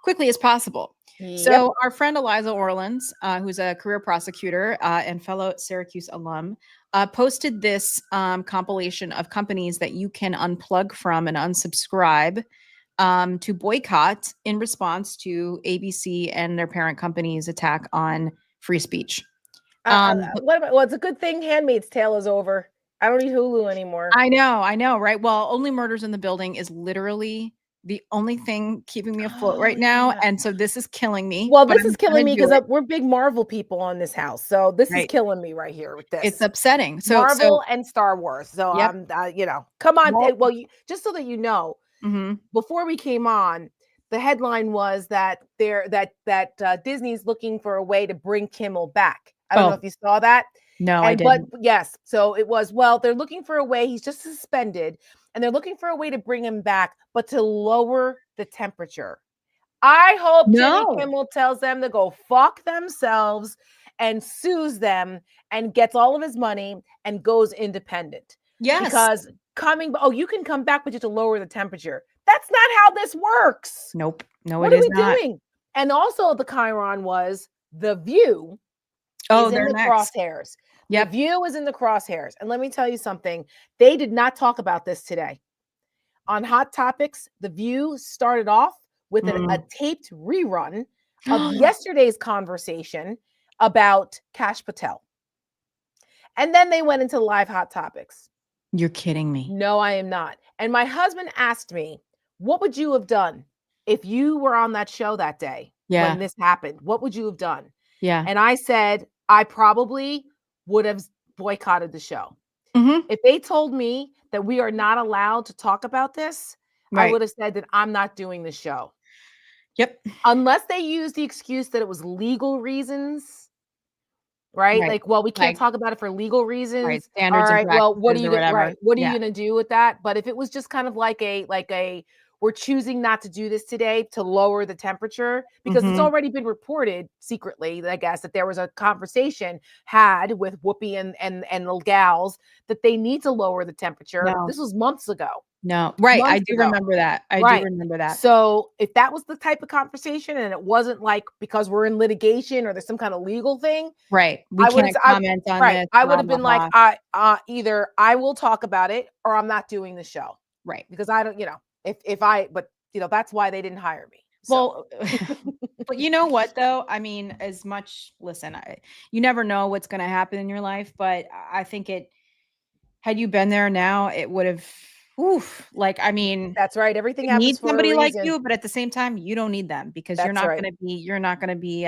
quickly as possible. Yep. So our friend Eliza Orleans, who's a career prosecutor and fellow Syracuse alum, posted this compilation of companies that you can unplug from and unsubscribe to boycott in response to ABC and their parent company's attack on free speech. It's a good thing Handmaid's Tale is over. I don't need Hulu anymore. I know, right? Well, Only Murders in the Building is literally the only thing keeping me afloat right now. And so this is killing me. Well, this is killing me because we're big Marvel people on this house. So this is killing me right here with this. It's upsetting. So Marvel and Star Wars. So come on. Well, just so that you know, before we came on, the headline was that Disney's looking for a way to bring Kimmel back. I don't know if you saw that. No, I didn't. But yes, so it was, they're looking for a way. He's just suspended, and they're looking for a way to bring him back, but to lower the temperature. I hope Jimmy Kimmel tells them to go fuck themselves and sues them and gets all of his money and goes independent. Yes. Because you can come back, but you have to lower the temperature. That's not how this works. Nope. No, what it is not. What are we doing? And also the Chiron was The View. Is in the crosshairs. The View is in the crosshairs. And let me tell you something. They did not talk about this today. On Hot Topics, The View started off with a taped rerun of yesterday's conversation about Kash Patel. And then they went into live Hot Topics. You're kidding me. No, I am not. And my husband asked me, what would you have done if you were on that show that day when this happened? What would you have done? Yeah. And I said, I probably would have boycotted the show. If they told me that we are not allowed to talk about this, I would have said that I'm not doing the show. Yep. Unless they use the excuse that it was legal reasons, right? Like, we can't talk about it for legal reasons. Right. Standards. All right. Well, what are you going to do with that? But if it was just kind of like a we're choosing not to do this today to lower the temperature because it's already been reported secretly, I guess, that there was a conversation had with Whoopi and the gals that they need to lower the temperature. No. This was months ago. No, right. Months I do ago. remember that. I Right. do remember that. So if that was the type of conversation and it wasn't like because we're in litigation or there's some kind of legal thing, right. We I can't comment on right. this. I would blah, have been blah, like, blah. either I will talk about it or I'm not doing the show. Right. Because I don't, but that's why they didn't hire me. Well, but you know what though? I mean, you never know what's going to happen in your life, but I think had you been there now, it would have, I mean, that's right. Everything you happens need for a somebody like reason. you, but at the same time, you don't need them because you're That's not right. going to be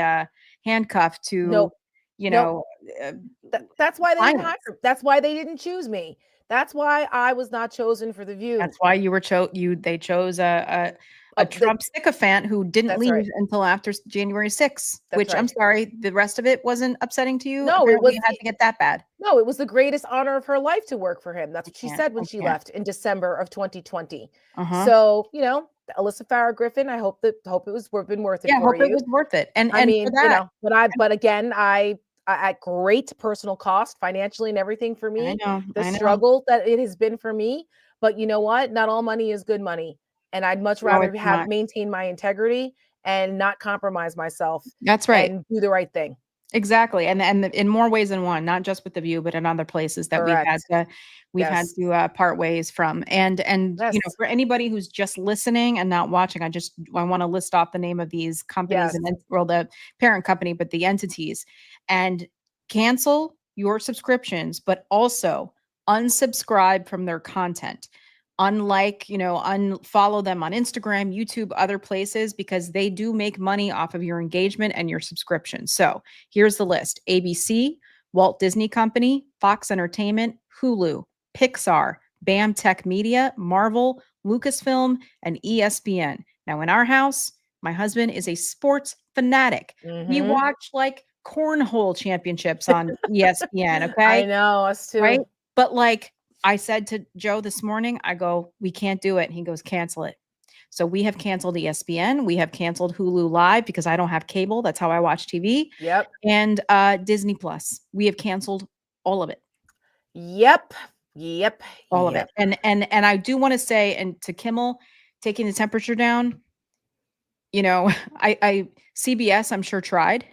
handcuffed to, Nope. That's why they didn't violence. hire. That's why they didn't choose me. That's why I was not chosen for The View. That's why you were they chose a Trump sycophant who didn't leave until after January 6th, which I'm sorry, the rest of it wasn't upsetting to you. No, Apparently it had to get that bad. No, it was the greatest honor of her life to work for him. That's what she said when she left in December of 2020. So, Alyssa Farah Griffin, I hope it was been worth it for you. It was worth it. And I mean, for that, but again, I at great personal cost, financially and everything for me. I know. Struggle that it has been for me. But you know what? Not all money is good money. And I'd much rather maintain my integrity and not compromise myself. That's right. And do the right thing. Exactly. And in more ways than one, not just with The View, but in other places that we've had to part ways from. And for anybody who's just listening and not watching, I want to list off the name of these companies and the parent company, but the entities, and cancel your subscriptions, but also unsubscribe from their content. Unfollow them on Instagram, YouTube, other places, because they do make money off of your engagement and your subscription. So here's the list: ABC, Walt Disney Company, Fox Entertainment, Hulu, Pixar, BAM Tech Media, Marvel, Lucasfilm, and ESPN. Now in our house, my husband is a sports fanatic. We watch cornhole championships on ESPN. Okay. I know, us too. Right. But I said to Joe this morning, I go, we can't do it. And he goes, cancel it. So we have canceled ESPN. We have canceled Hulu Live because I don't have cable. That's how I watch TV. Yep. And Disney Plus. We have canceled all of it. Yep. All of it. And I do want to say, and to Kimmel taking the temperature down, CBS, I'm sure tried.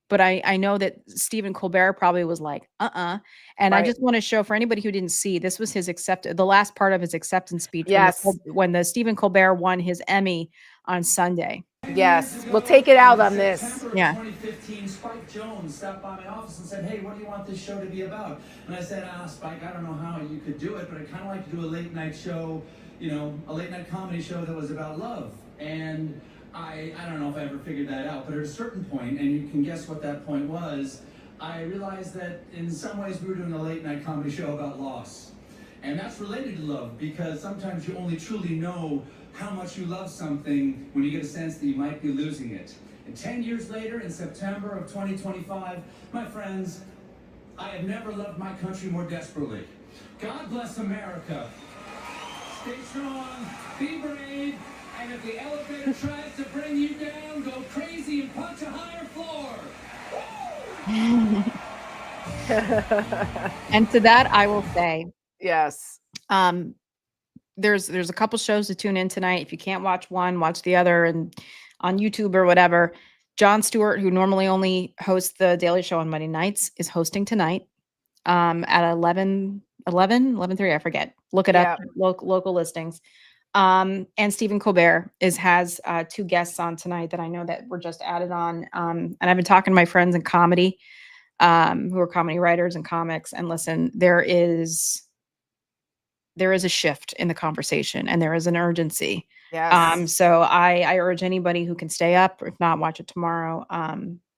But I know that Stephen Colbert probably was like, And I just want to show, for anybody who didn't see, this was the last part of his acceptance speech. Yes. When the Stephen Colbert won his Emmy on Sunday. Yes. We'll take it out on this. Yeah. 2015, Spike Jones stopped by my office and said, hey, what do you want this show to be about? And I said, Spike, I don't know how you could do it, but I'd kind of like to do a late night show, a late night comedy show that was about love. And I don't know if I ever figured that out, but at a certain point, and you can guess what that point was, I realized that in some ways we were doing a late night comedy show about loss. And that's related to love, because sometimes you only truly know how much you love something when you get a sense that you might be losing it. And 10 years later, in September of 2025, my friends, I have never loved my country more desperately. God bless America. Stay strong, be brave, and if the elevator tries to bring you down, go crazy and punch a higher floor. And to that, I will say, yes. There's a couple shows to tune in tonight. If you can't watch one, watch the other, and on YouTube or whatever. Jon Stewart, who normally only hosts the Daily Show on Monday nights, is hosting tonight at 11:30. I forget. Look it up. Local listings. And Stephen Colbert has two guests on tonight that I know that were just added on. And I've been talking to my friends in comedy, who are comedy writers and comics. And listen, there is a shift in the conversation, and there is an urgency. Yes. So I urge anybody who can stay up, or if not, watch it tomorrow.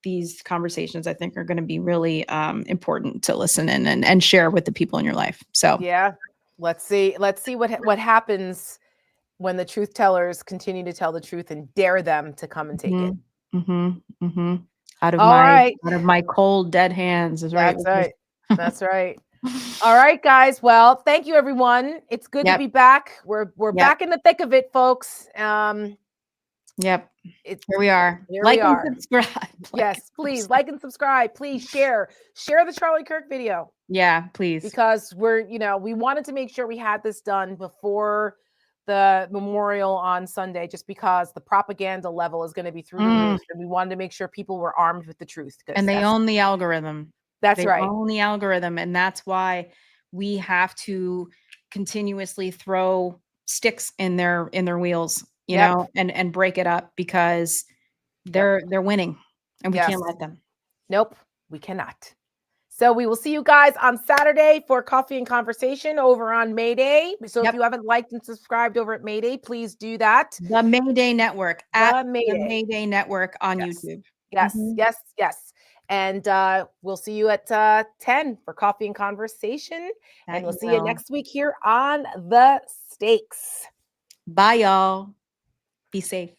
These conversations, I think, are going to be really important to listen in and share with the people in your life. So yeah, let's see what happens when the truth tellers continue to tell the truth and dare them to come and take it. Out of my cold, dead hands is right. That's right. That's right. All right, guys. Well, thank you, everyone. It's good to be back. We're back in the thick of it, folks. Here we are. Like and subscribe. Yes, please like and subscribe. Please share the Charlie Kirk video. Yeah, please. Because we wanted to make sure we had this done before the memorial on Sunday, just because the propaganda level is going to be through the roof, and we wanted to make sure people were armed with the truth. And they own the algorithm. That's right. They own the algorithm, and that's why we have to continuously throw sticks in their wheels, you know, and break it up, because they're winning, and we can't let them. Nope, we cannot. So we will see you guys on Saturday for Coffee and Conversation over on Mayday. So if you haven't liked and subscribed over at Mayday, please do that. The Mayday Network at the Mayday Network on YouTube. Yes, yes. And we'll see you at 10 for Coffee and Conversation. And we'll see you next week here on The Stakes. Bye, y'all. Be safe.